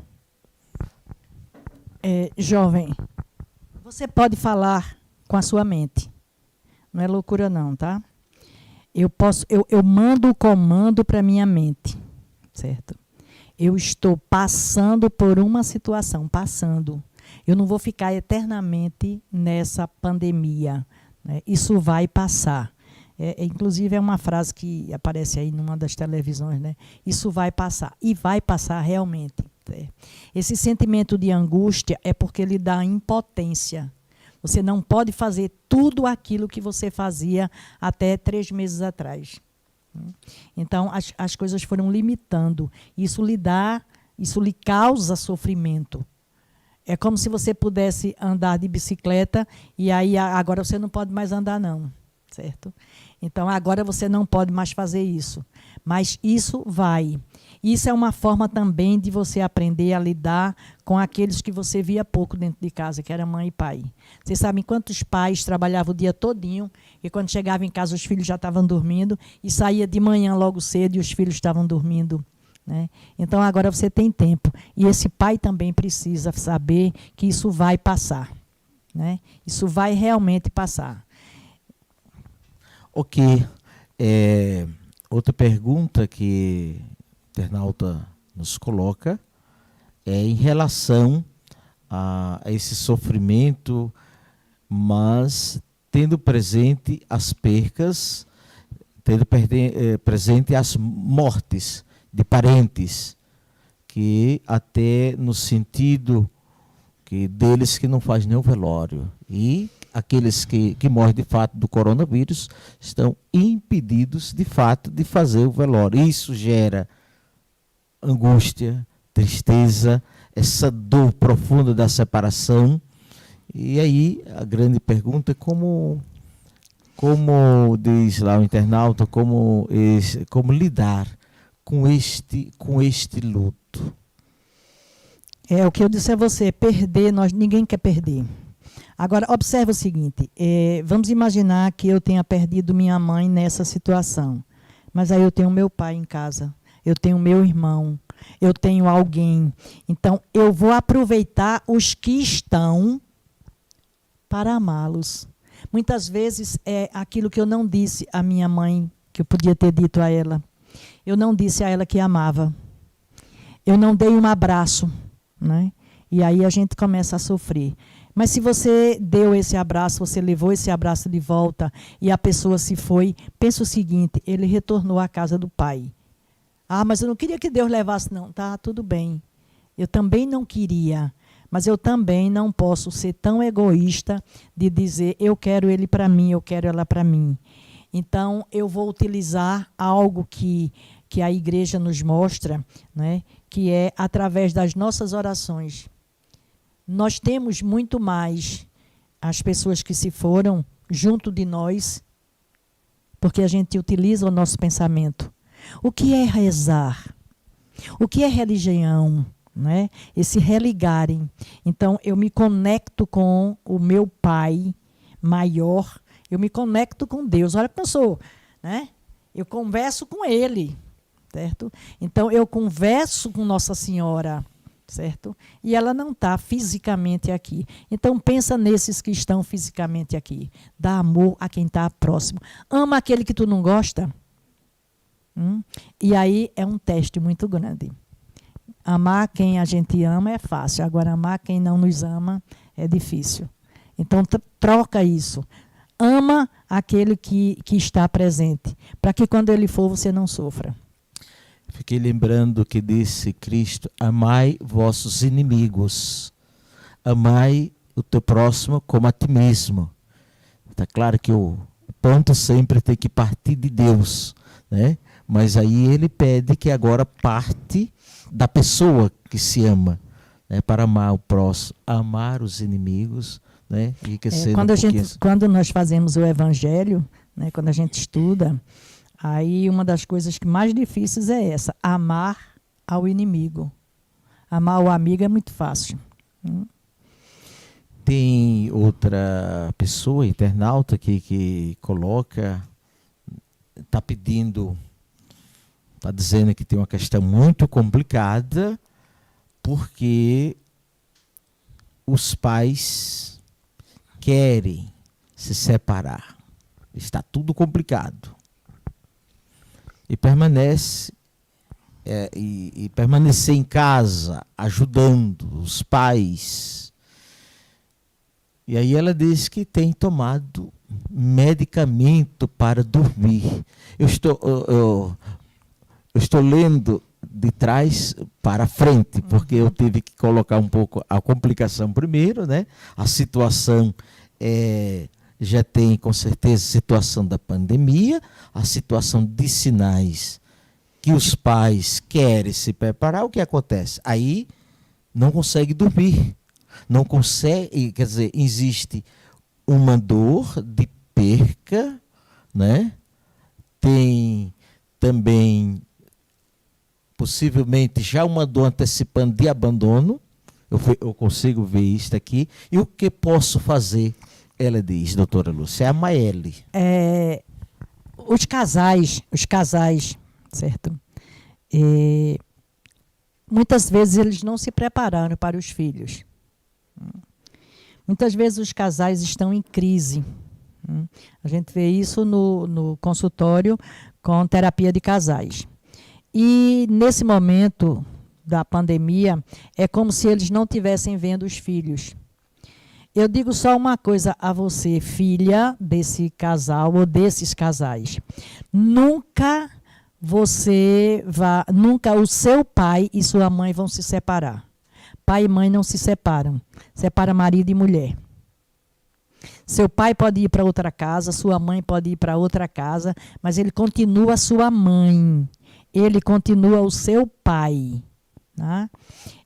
Jovem, você pode falar com a sua mente. Não é loucura não, tá? Eu mando o comando para minha mente, certo? Eu estou passando por uma situação, passando. Eu não vou ficar eternamente nessa pandemia, né? Isso vai passar. Inclusive é uma frase que aparece aí numa das televisões, né? Isso vai passar. E vai passar realmente. Esse sentimento de angústia é porque lhe dá impotência. Você não pode fazer tudo aquilo que você fazia até 3 meses atrás. Então, as coisas foram limitando. Isso lhe causa sofrimento. É como se você pudesse andar de bicicleta e aí agora você não pode mais andar, não. Certo? Então, agora você não pode mais fazer isso. Mas isso vai. Isso é uma forma também de você aprender a lidar com aqueles que você via pouco dentro de casa, que era mãe e pai. Vocês sabem quantos pais trabalhavam o dia todinho e quando chegava em casa os filhos já estavam dormindo e saía de manhã logo cedo e os filhos estavam dormindo, né? Então, agora você tem tempo. E esse pai também precisa saber que isso vai passar, né? Isso vai realmente passar. Ok. Outra pergunta que o internauta nos coloca é em relação a esse sofrimento, mas tendo presente as percas, tendo presente as mortes de parentes, que até no sentido que deles que não faz nem o velório, e aqueles que morrem de fato do coronavírus estão impedidos de fato de fazer o velório. Isso gera angústia, tristeza, essa dor profunda da separação. E aí a grande pergunta é como diz lá o internauta, como lidar com este luto. O que eu disse a você, perder, ninguém quer perder. Agora, observe o seguinte, vamos imaginar que eu tenha perdido minha mãe nessa situação, mas aí eu tenho meu pai em casa, eu tenho meu irmão, eu tenho alguém. Então, eu vou aproveitar os que estão para amá-los. Muitas vezes é aquilo que eu não disse à minha mãe, que eu podia ter dito a ela. Eu não disse a ela que amava. Eu não dei um abraço, né? E aí a gente começa a sofrer. Mas se você deu esse abraço, você levou esse abraço de volta e a pessoa se foi, pensa o seguinte, ele retornou à casa do pai. Ah, mas eu não queria que Deus levasse, não. Tá, tudo bem. Eu também não queria, mas eu também não posso ser tão egoísta de dizer, eu quero ele para mim, eu quero ela para mim. Então, eu vou utilizar algo que a igreja nos mostra, né, que é através das nossas orações. Nós temos muito mais as pessoas que se foram junto de nós, porque a gente utiliza o nosso pensamento. O que é rezar? O que é religião? Né? Esse religarem. Então, eu me conecto com o meu Pai maior, eu me conecto com Deus. Olha como eu sou, né? Eu converso com Ele, certo? Então, eu converso com Nossa Senhora, certo? E ela não está fisicamente aqui. Então, pensa nesses que estão fisicamente aqui. Dá amor a quem está próximo. Ama aquele que tu não gosta. E aí é um teste muito grande. Amar quem a gente ama é fácil. Agora, amar quem não nos ama é difícil. Então, troca isso. Ama aquele que está presente, para que quando ele for, você não sofra. Fiquei lembrando que disse Cristo, amai vossos inimigos, amai o teu próximo como a ti mesmo. Está claro que o ponto sempre tem que partir de Deus, né? Mas aí ele pede que agora parte da pessoa que se ama, né? Para amar o próximo, amar os inimigos, né? Quando nós fazemos o evangelho, né? Quando a gente estuda, aí uma das coisas que mais difíceis é essa, amar ao inimigo. Amar o amigo é muito fácil. Tem outra pessoa, internauta, aqui que coloca, está pedindo, está dizendo que tem uma questão muito complicada, porque os pais querem se separar. Está tudo complicado. E permanecer em casa, ajudando os pais. E aí ela diz que tem tomado medicamento para dormir. Eu estou lendo de trás para frente, porque eu tive que colocar um pouco a complicação primeiro, né? A situação já tem, com certeza, a situação da pandemia, a situação de sinais que os pais querem se preparar. O que acontece? Aí não consegue dormir. Não consegue, quer dizer, existe uma dor de perca, né? Tem também, possivelmente, já uma dor antecipando de abandono. Eu consigo ver isso aqui. E o que posso fazer? Ela diz, doutora Lúcia, é a Maeli. Os casais, certo? Muitas vezes eles não se prepararam para os filhos. Muitas vezes os casais estão em crise. A gente vê isso no consultório com terapia de casais. E nesse momento da pandemia, é como se eles não estivessem vendo os filhos. Eu digo só uma coisa a você, filha desse casal ou desses casais. Nunca o seu pai e sua mãe vão se separar. Pai e mãe não se separam. Separa marido e mulher. Seu pai pode ir para outra casa, sua mãe pode ir para outra casa, mas ele continua sua mãe. Ele continua o seu pai. Tá?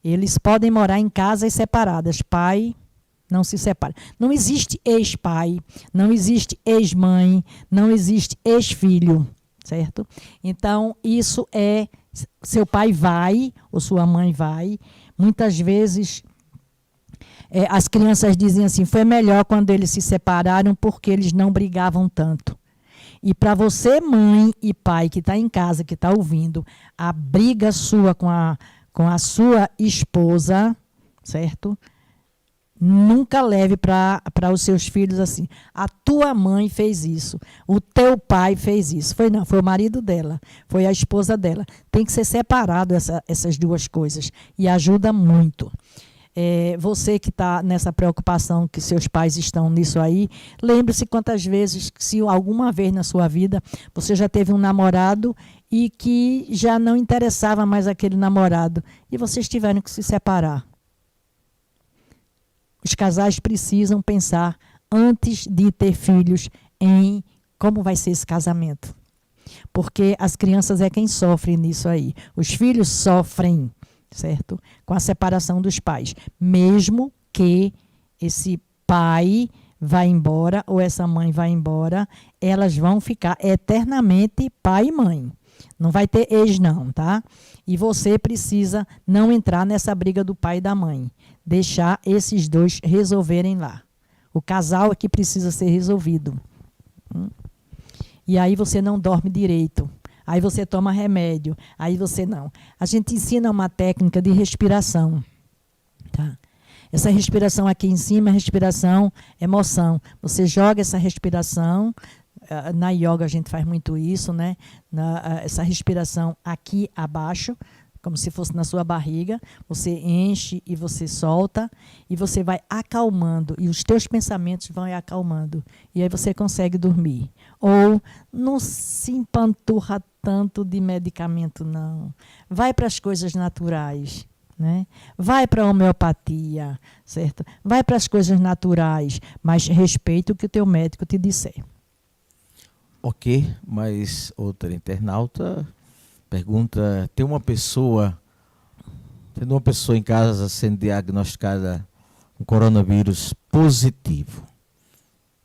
Eles podem morar em casas separadas. Pai não se separa. Não existe ex-pai, não existe ex-mãe, não existe ex-filho, certo? Então, isso seu pai vai, ou sua mãe vai. Muitas vezes, as crianças dizem assim, foi melhor quando eles se separaram porque eles não brigavam tanto. E para você, mãe e pai, que está em casa, que está ouvindo, a briga sua com a sua esposa, certo? Nunca leve para os seus filhos assim. A tua mãe fez isso. O teu pai fez isso. Foi o marido dela. Foi a esposa dela. Tem que ser separado essas duas coisas. E ajuda muito. Você que está nessa preocupação que seus pais estão nisso aí, lembre-se quantas vezes, se alguma vez na sua vida, você já teve um namorado e que já não interessava mais aquele namorado. E vocês tiveram que se separar. Os casais precisam pensar, antes de ter filhos, em como vai ser esse casamento. Porque as crianças é quem sofre nisso aí. Os filhos sofrem, certo? Com a separação dos pais. Mesmo que esse pai vá embora ou essa mãe vá embora, elas vão ficar eternamente pai e mãe. Não vai ter ex não, tá? E você precisa não entrar nessa briga do pai e da mãe. Deixar esses dois resolverem lá. O casal é que precisa ser resolvido. E aí você não dorme direito. Aí você toma remédio. Aí você não. A gente ensina uma técnica de respiração. Tá? Essa respiração aqui em cima é respiração, emoção. Você joga essa respiração. Na yoga a gente faz muito isso, né? Essa respiração aqui abaixo, como se fosse na sua barriga, você enche e você solta, e você vai acalmando, e os teus pensamentos vão acalmando, e aí você consegue dormir. Ou não se empanturra tanto de medicamento, não. Vai para as coisas naturais, né? Vai para a homeopatia, certo? Vai para as coisas naturais, mas respeita o que o teu médico te disser. Ok, mas outra internauta pergunta, tendo uma pessoa em casa sendo diagnosticada com coronavírus positivo,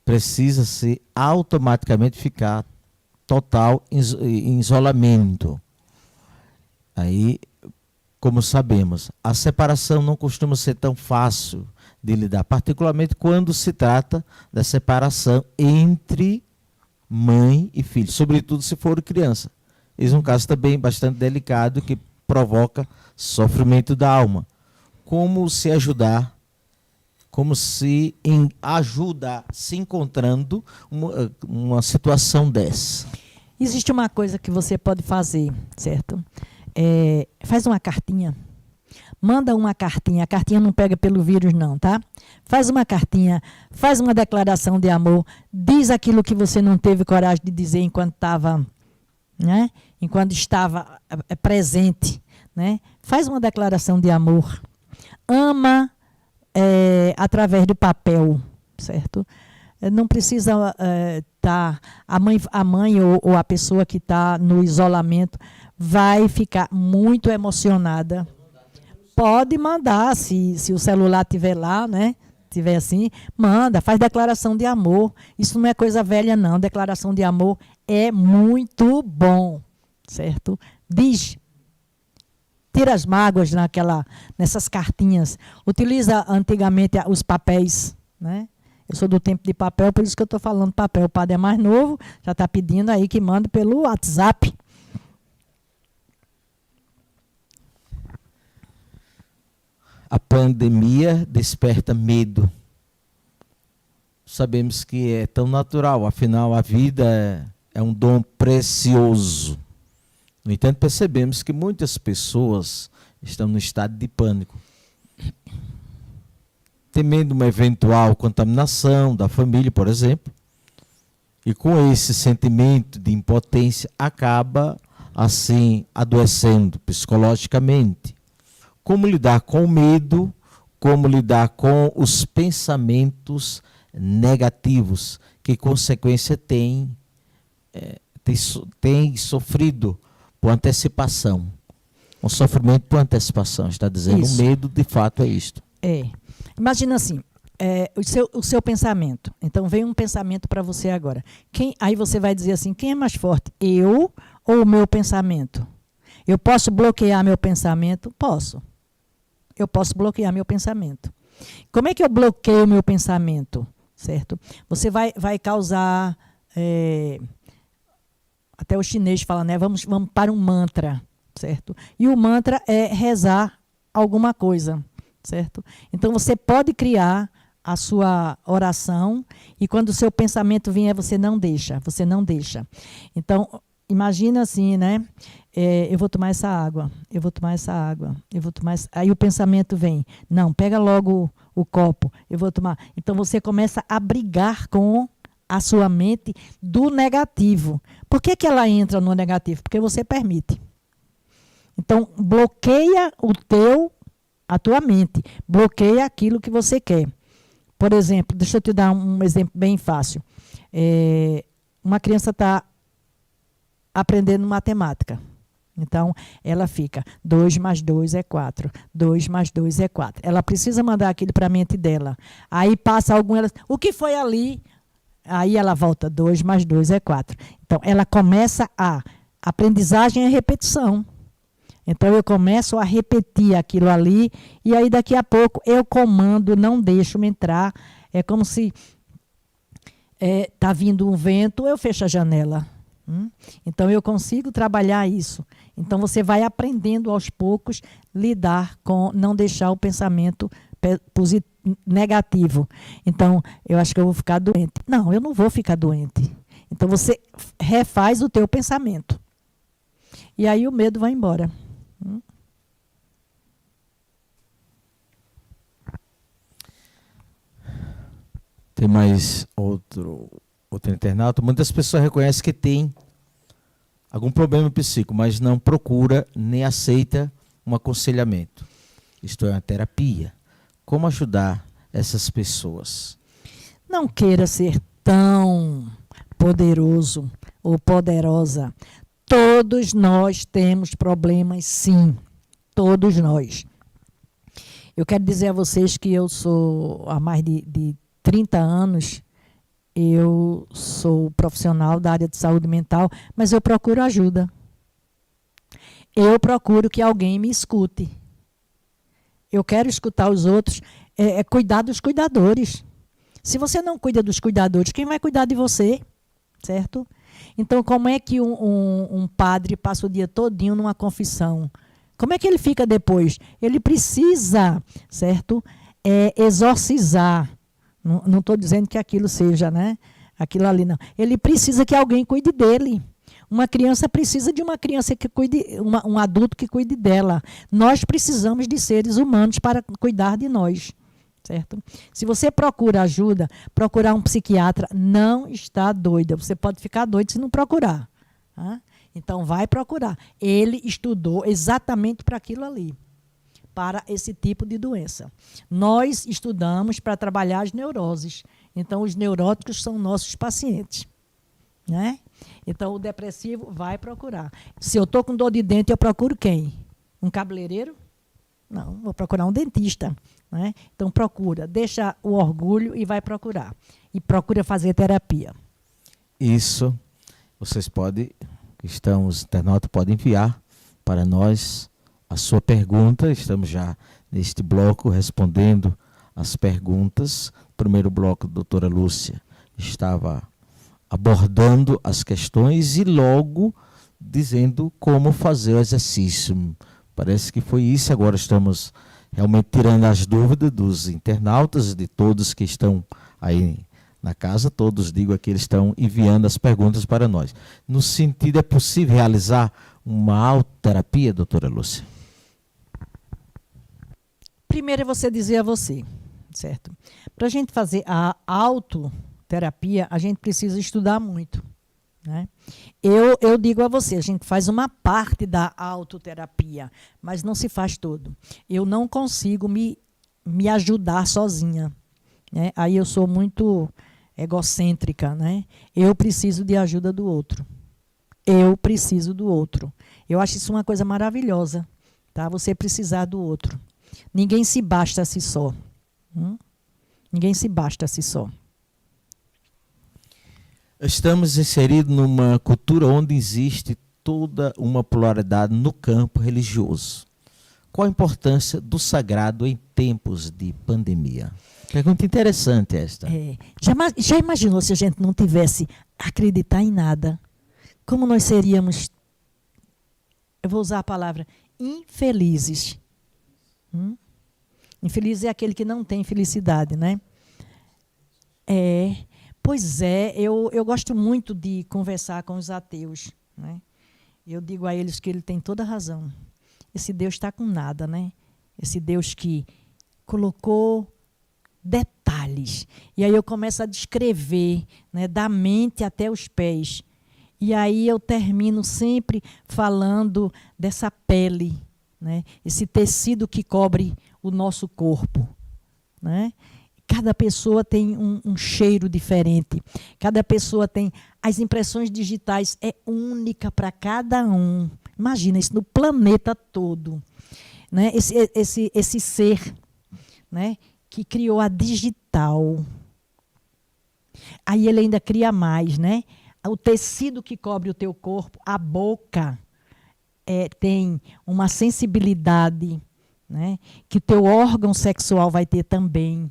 precisa-se automaticamente ficar total em isolamento. Aí como sabemos, a separação não costuma ser tão fácil de lidar, particularmente quando se trata da separação entre mãe e filho, sobretudo se for criança. Esse é um caso também bastante delicado que provoca sofrimento da alma. Como se ajudar, como se ajudar se encontrando uma situação dessa? Existe uma coisa que você pode fazer, certo? Faz uma cartinha. Manda uma cartinha. A cartinha não pega pelo vírus, não, tá? Faz uma cartinha, faz uma declaração de amor, diz aquilo que você não teve coragem de dizer enquanto estava, né? Enquanto estava presente, né? Faz uma declaração de amor. Ama através do papel, certo? Não precisa estar... A mãe ou a pessoa que está no isolamento vai ficar muito emocionada. Pode mandar, se o celular estiver lá, né? Tiver assim, manda, faz declaração de amor. Isso não é coisa velha, não. Declaração de amor é muito bom, certo? Diz, tira as mágoas nessas cartinhas. Utiliza antigamente os papéis, né? Eu sou do tempo de papel, por isso que eu estou falando papel. O padre é mais novo, já está pedindo aí que mande pelo WhatsApp. A pandemia desperta medo. Sabemos que é tão natural, afinal a vida é um dom precioso. No entanto, percebemos que muitas pessoas estão no estado de pânico, temendo uma eventual contaminação da família, por exemplo, e com esse sentimento de impotência acaba assim adoecendo psicologicamente. Como lidar com o medo, como lidar com os pensamentos negativos, que consequência tem sofrido por antecipação. Um sofrimento por antecipação, está dizendo. Isso. O medo, de fato, é isto. Imagina assim, o seu pensamento. Então, vem um pensamento para você agora. Aí você vai dizer assim, quem é mais forte, eu ou o meu pensamento? Eu posso bloquear meu pensamento? Posso. Eu posso bloquear meu pensamento. Como é que eu bloqueio meu pensamento? Certo? Você vai causar... até o chinês fala, né? Vamos para um mantra, certo? E o mantra é rezar alguma coisa, certo? Então, você pode criar a sua oração e quando o seu pensamento vier, você não deixa. Então, imagina assim, né? Eu vou tomar essa água, Aí o pensamento vem, não, pega logo o copo, eu vou tomar. Então você começa a brigar com a sua mente do negativo. Por que ela entra no negativo? Porque você permite. Então bloqueia a tua mente, bloqueia aquilo que você quer. Por exemplo, deixa eu te dar um exemplo bem fácil. Uma criança está aprendendo matemática. Então, ela fica, 2 mais 2 é 4. 2 mais 2 é 4. Ela precisa mandar aquilo para a mente dela. Aí passa o que foi ali? Aí ela volta, 2 mais 2 é 4. Então, ela começa aprendizagem é repetição. Então, eu começo a repetir aquilo ali, e aí daqui a pouco eu comando, não deixo entrar. É como se está vindo um vento, eu fecho a janela. Então, eu consigo trabalhar isso. Então, você vai aprendendo aos poucos lidar com não deixar o pensamento negativo. Então, eu acho que eu vou ficar doente. Não, eu não vou ficar doente. Então, você refaz o teu pensamento. E aí o medo vai embora. Tem mais outro internauta. Muitas pessoas reconhecem que tem algum problema psíquico, mas não procura nem aceita um aconselhamento. Isto é uma terapia. Como ajudar essas pessoas? Não queira ser tão poderoso ou poderosa. Todos nós temos problemas, sim. Todos nós. Eu quero dizer a vocês que eu sou, há mais de 30 anos, eu sou profissional da área de saúde mental, mas eu procuro ajuda. eu procuro que alguém me escute. Eu quero escutar os outros, cuidar dos cuidadores. Se você não cuida dos cuidadores, quem vai cuidar de você? Certo? Então, como é que um padre passa o dia todinho numa confissão? Como é que ele fica depois? Ele precisa, certo? Exorcizar. Não estou dizendo que aquilo seja, né? Aquilo ali não. Ele precisa que alguém cuide dele. Uma criança precisa de uma criança que cuide, um adulto que cuide dela. Nós precisamos de seres humanos para cuidar de nós. Certo? Se você procura ajuda, procurar um psiquiatra não está doida. Você pode ficar doido se não procurar. Tá? Então, vai procurar. Ele estudou exatamente para aquilo ali, para esse tipo de doença. Nós estudamos para trabalhar as neuroses. Então, os neuróticos são nossos pacientes. Né? Então, o depressivo vai procurar. Se eu estou com dor de dente, eu procuro quem? Um cabeleireiro? Não, vou procurar um dentista. Né? Então, procura. Deixa o orgulho e vai procurar. E procura fazer terapia. Isso, vocês podem, os internautas podem enviar para nós a sua pergunta. Estamos já neste bloco respondendo as perguntas. No primeiro bloco, a doutora Lúcia estava abordando as questões e logo dizendo como fazer o exercício. Parece que foi isso. Agora estamos realmente tirando as dúvidas dos internautas, de todos que estão aí na casa. Todos, digo aqui, eles estão enviando as perguntas para nós. No sentido, é possível realizar uma autoterapia, doutora Lúcia? Primeiro é você dizer a você, certo? Para a gente fazer a autoterapia, a gente precisa estudar muito. Né? Eu digo a você, a gente faz uma parte da autoterapia, mas não se faz todo. Eu não consigo me ajudar sozinha. Né? Aí eu sou muito egocêntrica. Né? Eu preciso de ajuda do outro. Eu preciso do outro. Eu acho isso uma coisa maravilhosa. Tá? Você precisar do outro. Ninguém se basta a si só. Ninguém se basta a si só. Estamos inseridos numa cultura onde existe toda uma pluralidade no campo religioso. Qual a importância do sagrado em tempos de pandemia? Pergunta interessante esta. Já imaginou se a gente não tivesse acreditar em nada? Como nós seríamos, eu vou usar a palavra, infelizes. Infeliz é aquele que não tem felicidade, né? Pois é, eu gosto muito de conversar com os ateus. Né? Eu digo a eles que ele tem toda a razão. Esse Deus está com nada, né? Esse Deus que colocou detalhes. E aí eu começo a descrever, né, da mente até os pés. E aí eu termino sempre falando dessa pele, né? Esse tecido que cobre o nosso corpo. Né? Cada pessoa tem um cheiro diferente. Cada pessoa tem... As impressões digitais é única para cada um. Imagina isso no planeta todo. Né? Esse ser, né, que criou a digital. Aí ele ainda cria mais. Né? O tecido que cobre o teu corpo, a boca, tem uma sensibilidade, né, que o teu órgão sexual vai ter também.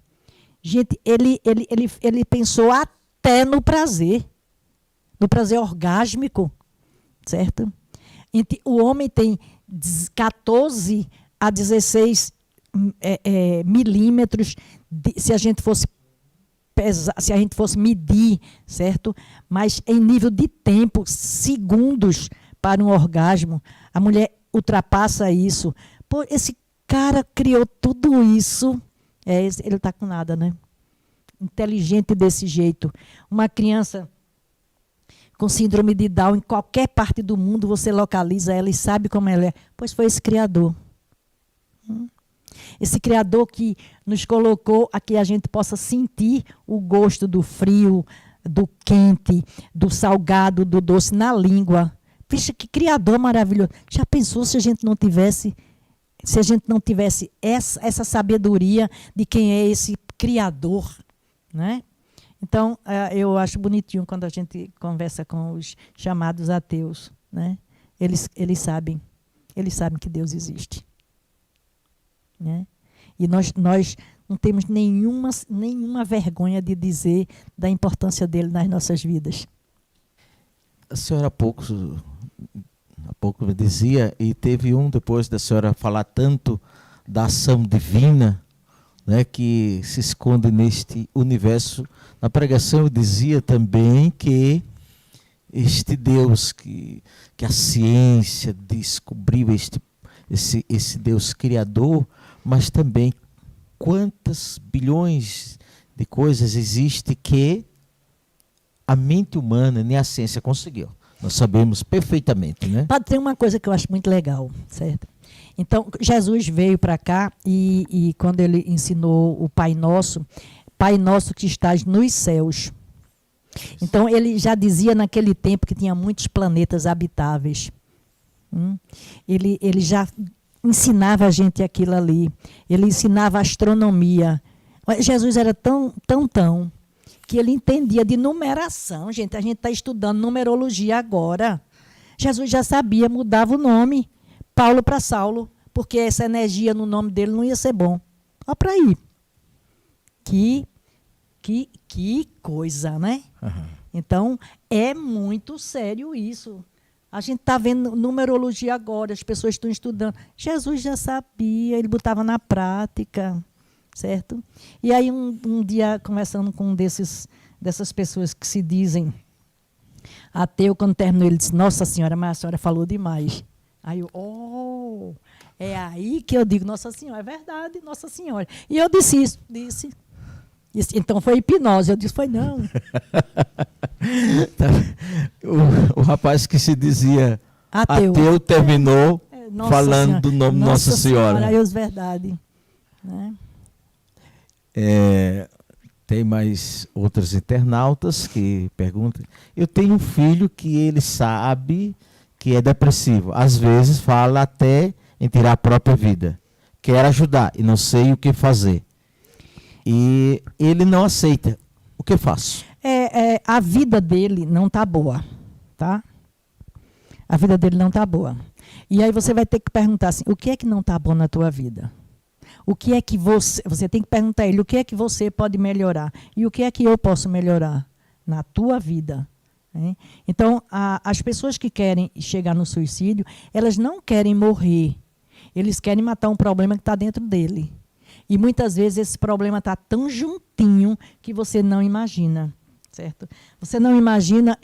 Gente, ele pensou até no prazer orgásmico, certo? O homem tem 14 a 16 milímetros, se a gente fosse pesar, se a gente fosse medir, certo? Mas em nível de tempo, segundos para um orgasmo, a mulher ultrapassa isso. Pô, esse cara criou tudo isso. Ele está com nada, né? Inteligente desse jeito. Uma criança com síndrome de Down, em qualquer parte do mundo, você localiza ela e sabe como ela é. Pois foi esse Criador. Esse Criador que nos colocou a que a gente possa sentir o gosto do frio, do quente, do salgado, do doce na língua. Vixe, que Criador maravilhoso. Já pensou se a gente não tivesse... Se a gente não tivesse essa sabedoria de quem é esse Criador, né? Então, eu acho bonitinho quando a gente conversa com os chamados ateus, né? Eles sabem. eles sabem que Deus existe. Né? E nós não temos nenhuma vergonha de dizer da importância dele nas nossas vidas. A senhora há pouco me dizia, e teve depois da senhora falar tanto da ação divina, né, que se esconde neste universo. Na pregação eu dizia também que este Deus, que a ciência descobriu, esse Deus criador, mas também quantas bilhões de coisas existe que a mente humana nem a ciência conseguiu. Nós sabemos perfeitamente, né? Padre, tem uma coisa que eu acho muito legal, certo? Então, Jesus veio para cá e quando ele ensinou o Pai Nosso que estás nos céus. Então, ele já dizia naquele tempo que tinha muitos planetas habitáveis. Ele já ensinava a gente aquilo ali. Ele ensinava a astronomia. Jesus era tão que ele entendia de numeração. Gente, a gente está estudando numerologia agora. Jesus já sabia, mudava o nome. Paulo para Saulo, porque essa energia no nome dele não ia ser bom. Olha para aí. Que coisa, né? Uhum. Então, é muito sério isso. A gente está vendo numerologia agora, as pessoas estão estudando. Jesus já sabia, ele botava na prática, certo? E aí, um dia, conversando com dessas pessoas que se dizem ateu, quando terminou, ele disse, Nossa Senhora, mas a senhora falou demais. Aí eu, é aí que eu digo, Nossa Senhora, é verdade, Nossa Senhora. E eu disse isso, disse. Então foi hipnose, eu disse, foi não. O rapaz que se dizia ateu terminou falando Senhora. Do nome Nossa Senhora. É verdade. Né? Tem mais outros internautas que perguntam. Eu tenho um filho que ele sabe que é depressivo. Às vezes fala até em tirar a própria vida. Quer ajudar e não sei o que fazer. E ele não aceita. O que eu faço? A vida dele não está boa. Tá? A vida dele não está boa. E aí você vai ter que perguntar assim, o que é que não está bom na tua vida? O que é que você tem que perguntar a ele, o que é que você pode melhorar? E o que é que eu posso melhorar na tua vida? Então, as pessoas que querem chegar no suicídio, elas não querem morrer. Eles querem matar um problema que está dentro dele. E muitas vezes esse problema está tão juntinho que você não imagina. Certo? Você não imagina,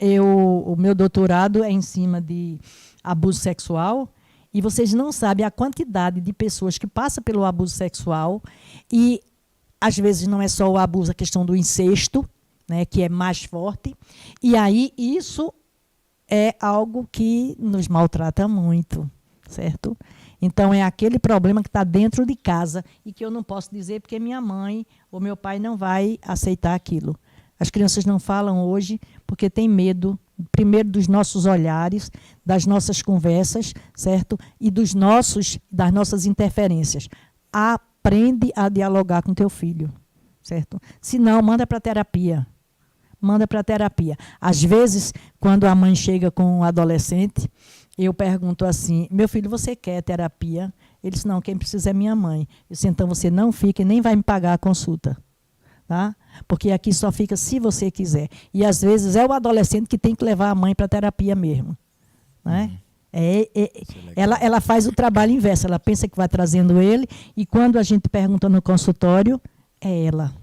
o meu doutorado é em cima de abuso sexual, e vocês não sabem a quantidade de pessoas que passam pelo abuso sexual, e às vezes não é só o abuso, a questão do incesto, né, que é mais forte, e aí isso é algo que nos maltrata muito, certo? Então é aquele problema que está dentro de casa e que eu não posso dizer porque minha mãe ou meu pai não vai aceitar aquilo. As crianças não falam hoje porque têm medo, primeiro dos nossos olhares, das nossas conversas, certo? E das nossas interferências. Aprende a dialogar com teu filho, certo? Se não, manda para terapia. Manda para terapia. Às vezes, quando a mãe chega com um adolescente, eu pergunto assim, meu filho, você quer terapia? Ele disse, não, quem precisa é minha mãe. Eu disse, então você não fica e nem vai me pagar a consulta. Tá? Porque aqui só fica se você quiser. E às vezes é o adolescente que tem que levar a mãe para a terapia mesmo. Né? Ela faz o trabalho inverso, ela pensa que vai trazendo ele, e quando a gente pergunta no consultório, é ela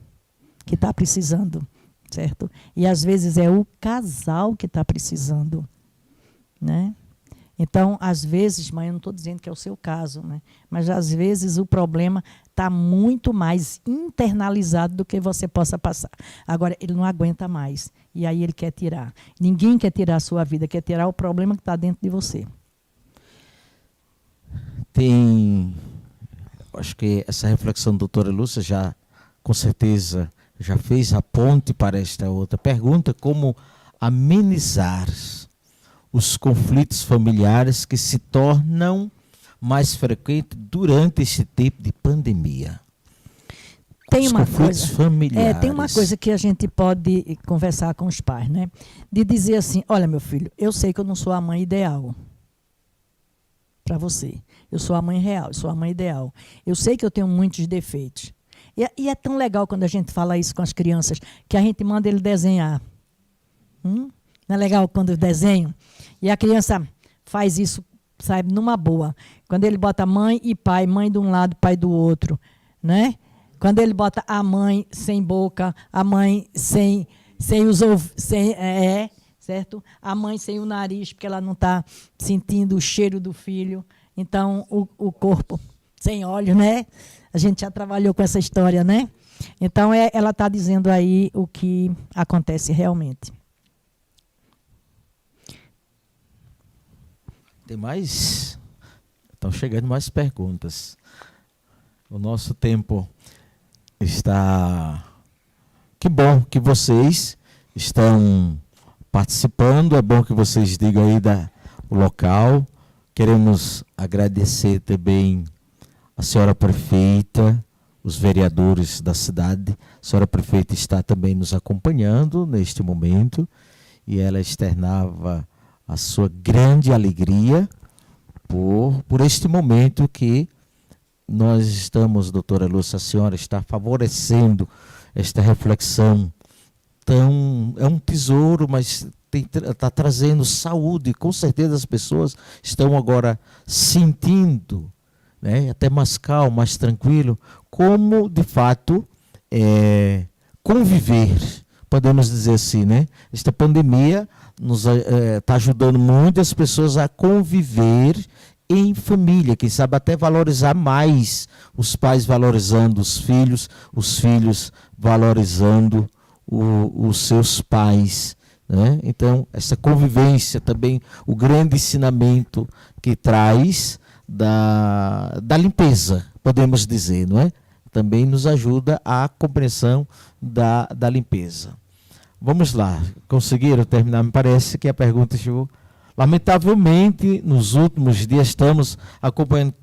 que está precisando. Certo? E às vezes é o casal que está precisando. Né? Então, às vezes, mãe, eu não estou dizendo que é o seu caso, né? Mas às vezes o problema está muito mais internalizado do que você possa passar. Agora, ele não aguenta mais. E aí ele quer tirar. Ninguém quer tirar a sua vida, quer tirar o problema que está dentro de você. Acho que essa reflexão da doutora Lúcia já, com certeza, já fez a ponte para esta outra pergunta, como amenizar os conflitos familiares que se tornam mais frequentes durante esse tempo de pandemia. Tem os uma conflitos coisa, familiares. Tem uma coisa que a gente pode conversar com os pais, né? De dizer assim, olha meu filho, eu sei que eu não sou a mãe ideal. para você. Eu sou a mãe real, eu sou a mãe ideal. Eu sei que eu tenho muitos defeitos. E é tão legal quando a gente fala isso com as crianças, que a gente manda ele desenhar. Não é legal quando eu desenho? E a criança faz isso, sabe, numa boa. Quando ele bota mãe e pai, mãe de um lado, pai do outro, né? Quando ele bota a mãe sem boca, a mãe sem os ouvidos, certo? A mãe sem o nariz, porque ela não está sentindo o cheiro do filho. Então, o corpo sem olhos, né? A gente já trabalhou com essa história, né? Então, ela está dizendo aí o que acontece realmente. Tem mais? Estão chegando mais perguntas. O nosso tempo está... Que bom que vocês estão participando, é bom que vocês digam aí o local. Queremos agradecer também a senhora prefeita, os vereadores da cidade. A senhora prefeita está também nos acompanhando neste momento e ela externava a sua grande alegria por este momento que nós estamos, doutora Lúcia, a senhora está favorecendo esta reflexão. Então, é um tesouro, mas está trazendo saúde. Com certeza as pessoas estão agora sentindo, né, até mais calmo, mais tranquilo, como, de fato, conviver, podemos dizer assim, né? Esta pandemia nos está ajudando muito as pessoas a conviver em família, quem sabe até valorizar mais, os pais valorizando os filhos valorizando os seus pais, né? Então, essa convivência também, o grande ensinamento que traz da limpeza, podemos dizer, não é? Também nos ajuda a compreensão da limpeza. Vamos lá, conseguiram terminar? Me parece que a pergunta chegou. Lamentavelmente, nos últimos dias estamos acompanhando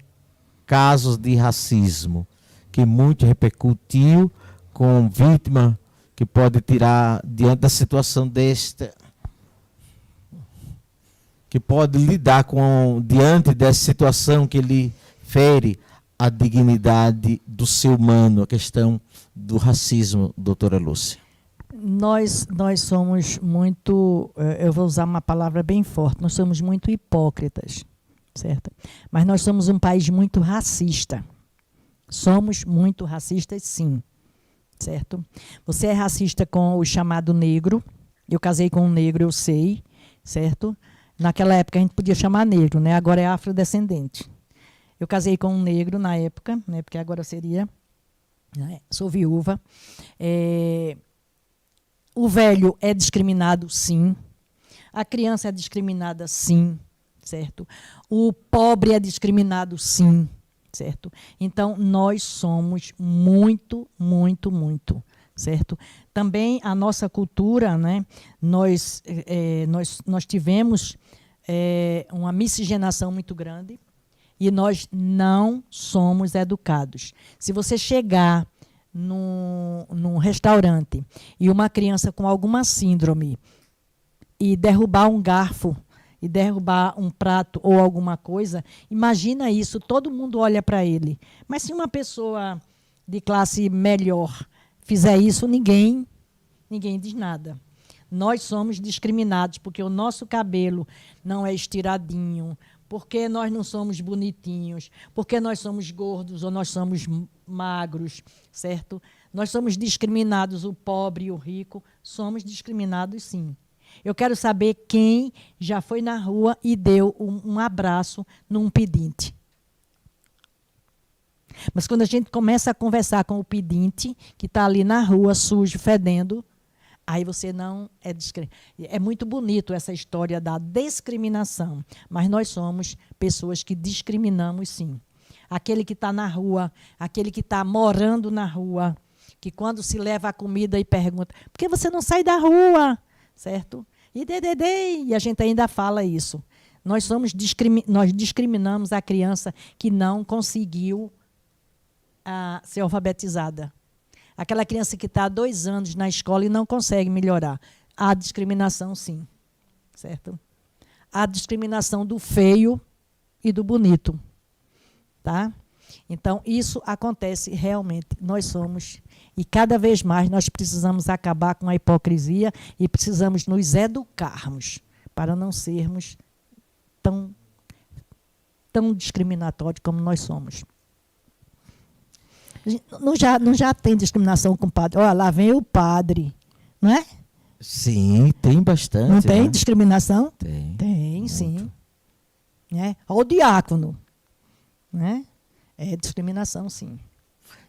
casos de racismo, que muito repercutiu com vítima que pode tirar diante da situação desta, que pode lidar diante dessa situação que lhe fere a dignidade do ser humano, a questão do racismo, doutora Lúcia. Nós somos muito, eu vou usar uma palavra bem forte, nós somos muito hipócritas, certo? Mas nós somos um país muito racista. Somos muito racistas, sim, certo? Você é racista com o chamado negro. Eu casei com um negro, eu sei, certo? Naquela época a gente podia chamar negro, né? Agora é afrodescendente. Eu casei com um negro na época, né? Porque agora seria, né? Sou viúva. O velho é discriminado, sim. A criança é discriminada, sim, certo? O pobre é discriminado, sim, certo? Então, nós somos muito, muito, muito, certo? Também a nossa cultura, né? Nós tivemos uma miscigenação muito grande e nós não somos educados. Se você chegar num restaurante e uma criança com alguma síndrome e derrubar um garfo e derrubar um prato ou alguma coisa, imagina isso, todo mundo olha para ele. Mas se uma pessoa de classe melhor fizer isso, ninguém diz nada. Nós somos discriminados porque o nosso cabelo não é estiradinho, porque nós não somos bonitinhos, porque nós somos gordos ou nós somos magros, certo? Nós somos discriminados, o pobre e o rico, somos discriminados, sim. Eu quero saber quem já foi na rua e deu um abraço num pedinte. Mas quando a gente começa a conversar com o pedinte, que está ali na rua, sujo, fedendo, aí você não é discriminado. É muito bonito essa história da discriminação, mas nós somos pessoas que discriminamos, sim. Aquele que está na rua, aquele que está morando na rua, que quando se leva a comida e pergunta, por que você não sai da rua? Certo? E a gente ainda fala isso. Nós discriminamos a criança que não conseguiu ser alfabetizada. Aquela criança que está há 2 anos na escola e não consegue melhorar. Há discriminação, sim. Certo? Há discriminação do feio e do bonito. Tá? Então, isso acontece realmente. Nós somos, e cada vez mais nós precisamos acabar com a hipocrisia e precisamos nos educarmos para não sermos tão discriminatórios como nós somos. Não já tem discriminação com o padre. Olha, lá vem o padre, não é? Sim, tem bastante. Não tem né? discriminação? Tem. Tem, muito. sim. Né? Olha o diácono. Né? É discriminação, sim.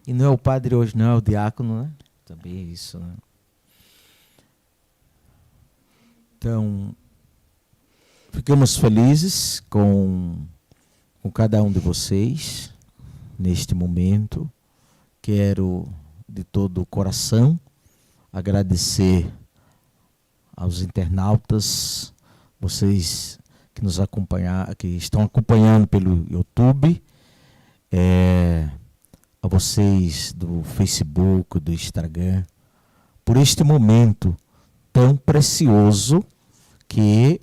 E não é o padre hoje, não, é o diácono, né? Também é isso, né? Então, ficamos felizes com cada um de vocês neste momento. Quero, de todo o coração, agradecer aos internautas, vocês que nos acompanham, que estão acompanhando pelo YouTube, a vocês do Facebook, do Instagram, por este momento tão precioso que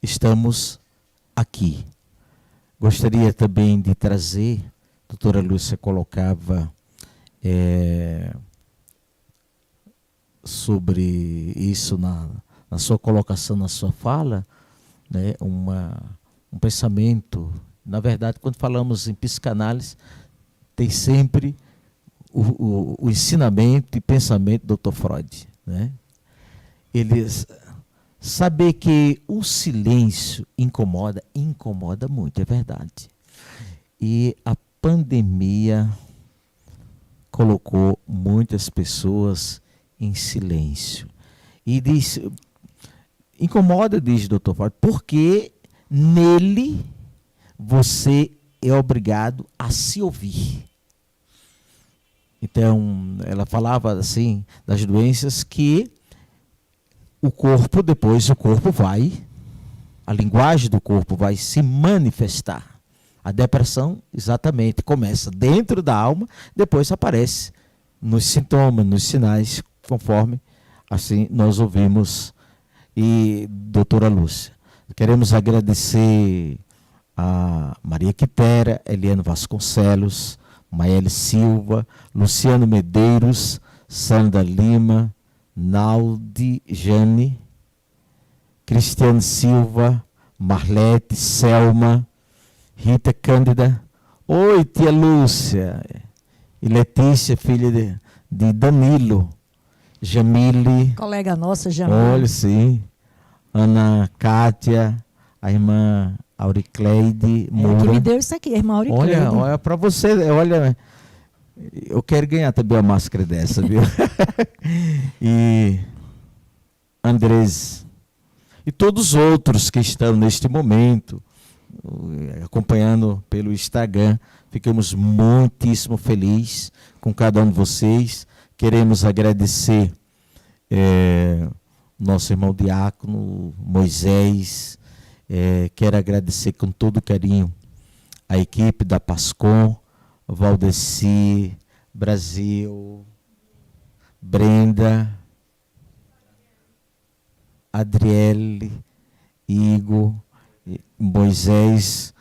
estamos aqui. Gostaria também de trazer, a doutora Lúcia colocava sobre isso na sua colocação, na sua fala, né, um pensamento. Na verdade, quando falamos em psicanálise, tem sempre o ensinamento e pensamento do Dr. Freud. Né? Saber que o silêncio incomoda muito, é verdade. E a pandemia colocou muitas pessoas em silêncio. E incomoda, diz o Dr. Freud, porque nele você é obrigado a se ouvir. Então, ela falava assim, das doenças que o corpo vai, a linguagem do corpo vai se manifestar. A depressão, exatamente, começa dentro da alma, depois aparece nos sintomas, nos sinais, conforme assim nós ouvimos. E, doutora Lúcia, queremos agradecer a Maria Quitera, Eliane Vasconcelos, Maele Silva, Luciano Medeiros, Sandra Lima, Naldi Jane, Cristiane Silva, Marlete, Selma, Rita Cândida, oi tia Lúcia, e Letícia, filha de Danilo, Jamile, Colega nossa, Jamile. olha sim, Ana Cátia, a irmã Auricleide Moura. Que me deu isso aqui, a irmã Auricleide. Olha para você, olha, eu quero ganhar também a máscara dessa, viu? E Andrés, e todos os outros que estão neste momento, acompanhando pelo Instagram, ficamos muitíssimo felizes com cada um de vocês. Queremos agradecer nosso irmão diácono Moisés, quero agradecer com todo carinho a equipe da Pascom, Valdeci, Brasil, Brenda, Adriele, Igor, Moisés.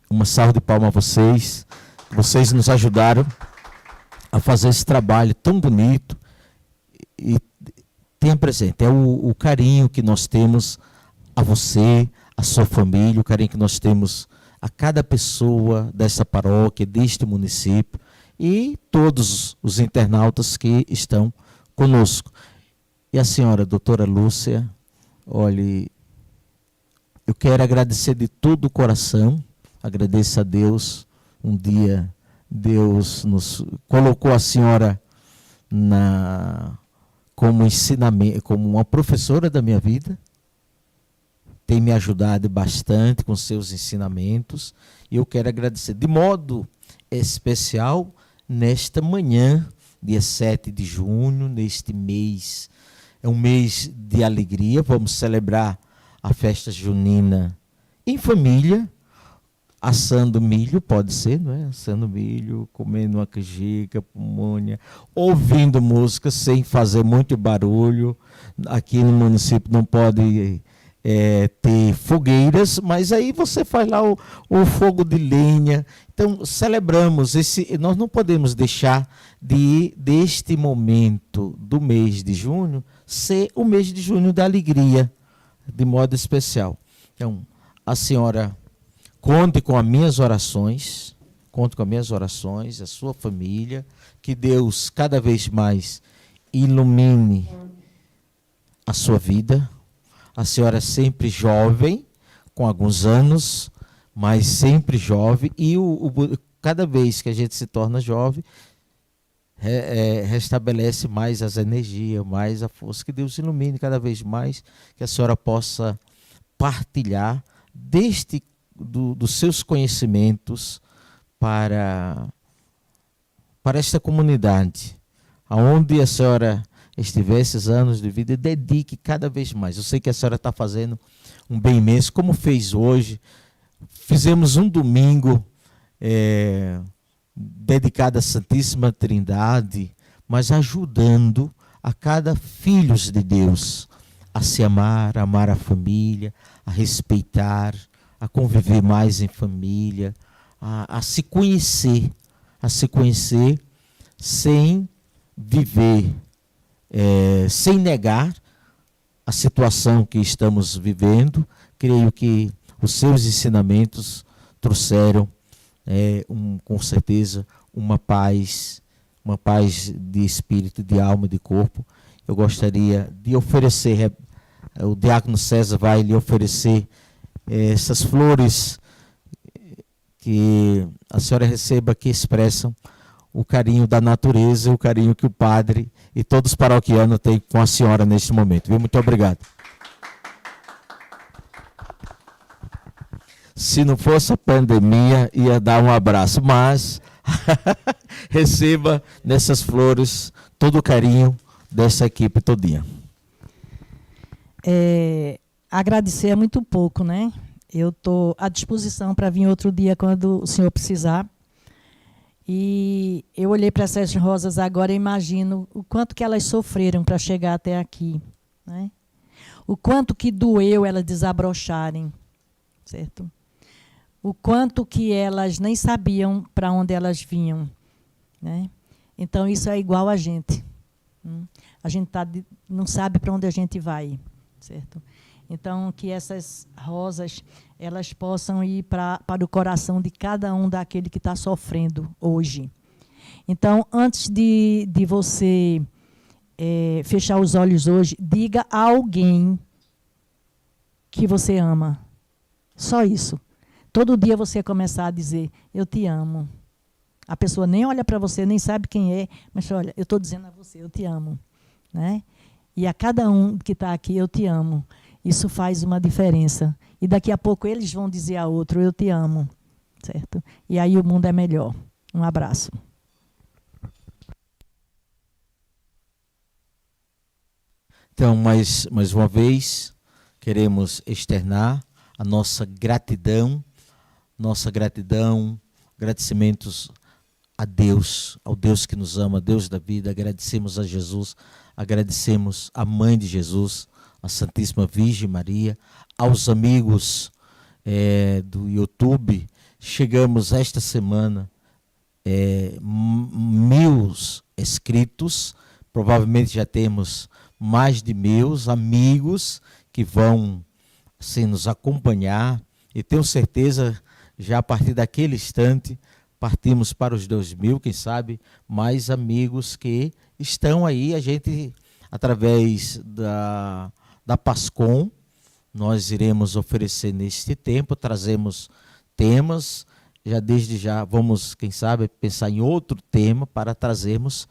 Uma salva de palmas a vocês. Vocês nos ajudaram a fazer esse trabalho tão bonito. E tenha presente, é o carinho que nós temos a você, a sua família, o carinho que nós temos a cada pessoa dessa paróquia, deste município e todos os internautas que estão conosco. E a senhora, doutora Lúcia, olhe, eu quero agradecer de todo o coração, agradeço a Deus, um dia Deus nos colocou a senhora como ensinamento, como uma professora da minha vida, tem me ajudado bastante com seus ensinamentos, e eu quero agradecer de modo especial nesta manhã, dia 7 de junho, neste mês. É um mês de alegria, vamos celebrar a festa junina em família, assando milho, pode ser, não é? Assando milho, comendo uma canjica, pamonha, ouvindo música sem fazer muito barulho. Aqui no município não pode ter fogueiras, mas aí você faz lá o fogo de lenha. Então, celebramos nós não podemos deixar deste momento do mês de junho ser o mês de junho da alegria, de modo especial. Então, a senhora conte com as minhas orações, a sua família, que Deus cada vez mais ilumine a sua vida. A senhora é sempre jovem, com alguns anos, mas sempre jovem, e cada vez que a gente se torna jovem, restabelece mais as energias, mais a força. Que Deus ilumine cada vez mais, que a senhora possa partilhar dos seus conhecimentos para esta comunidade, aonde a senhora estiver esses anos de vida, dedique cada vez mais. Eu sei que a senhora está fazendo um bem imenso, como fez hoje. Fizemos um domingo dedicado à Santíssima Trindade, mas ajudando a cada filho de Deus a se amar, a amar a família, a respeitar, a conviver mais em família, a se conhecer sem viver, sem negar a situação que estamos vivendo. Creio que os seus ensinamentos trouxeram, com certeza, uma paz de espírito, de alma e de corpo. Eu gostaria de oferecer, o diácono César vai lhe oferecer essas flores que a senhora receba, que expressam o carinho da natureza, o carinho que o padre e todos os paroquianos têm com a senhora neste momento. Viu? Muito obrigado. Se não fosse a pandemia, ia dar um abraço, mas receba nessas flores todo o carinho dessa equipe todinha. Agradecer é muito pouco, né? Eu estou à disposição para vir outro dia quando o senhor precisar. E eu olhei para essas rosas agora e imagino o quanto que elas sofreram para chegar até aqui, né? O quanto que doeu elas desabrocharem, certo? O quanto que elas nem sabiam para onde elas vinham, né? Então, isso é igual a gente. A gente não sabe para onde a gente vai, certo? Então, que essas rosas elas possam ir para o coração de cada um daquele que está sofrendo hoje. Então, antes de você fechar os olhos hoje, diga a alguém que você ama. Só isso. Todo dia você começar a dizer, eu te amo. A pessoa nem olha para você, nem sabe quem é, mas olha, eu estou dizendo a você, eu te amo, né? E a cada um que está aqui, eu te amo. Isso faz uma diferença. E daqui a pouco eles vão dizer a outro, eu te amo, certo? E aí o mundo é melhor. Um abraço. Então, mais uma vez, queremos externar a nossa gratidão, agradecimentos a Deus, ao Deus que nos ama, Deus da vida. Agradecemos a Jesus, agradecemos a Mãe de Jesus, a Santíssima Virgem Maria, aos amigos do YouTube. Chegamos esta semana 1000 inscritos, provavelmente já temos mais de 1000 amigos que vão assim, nos acompanhar, e tenho certeza, já a partir daquele instante, partimos para os 2000, quem sabe, mais amigos que estão aí. A gente, através da PASCOM, nós iremos oferecer neste tempo, trazemos temas, desde já vamos, quem sabe, pensar em outro tema para trazermos,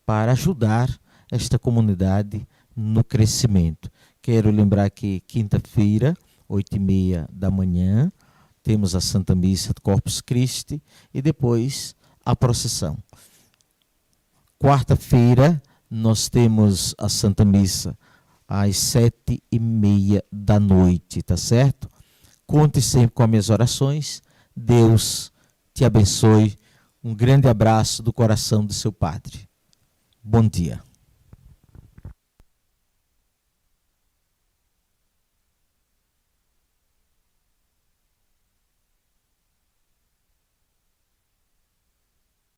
para ajudar esta comunidade no crescimento. Quero lembrar que quinta-feira, 8h30 da manhã, temos a Santa Missa do Corpus Christi e depois a procissão. Quarta-feira, nós temos a Santa Missa às 7h30 da noite, tá certo? Conte sempre com as minhas orações. Deus te abençoe. Um grande abraço do coração do seu Padre. Bom dia.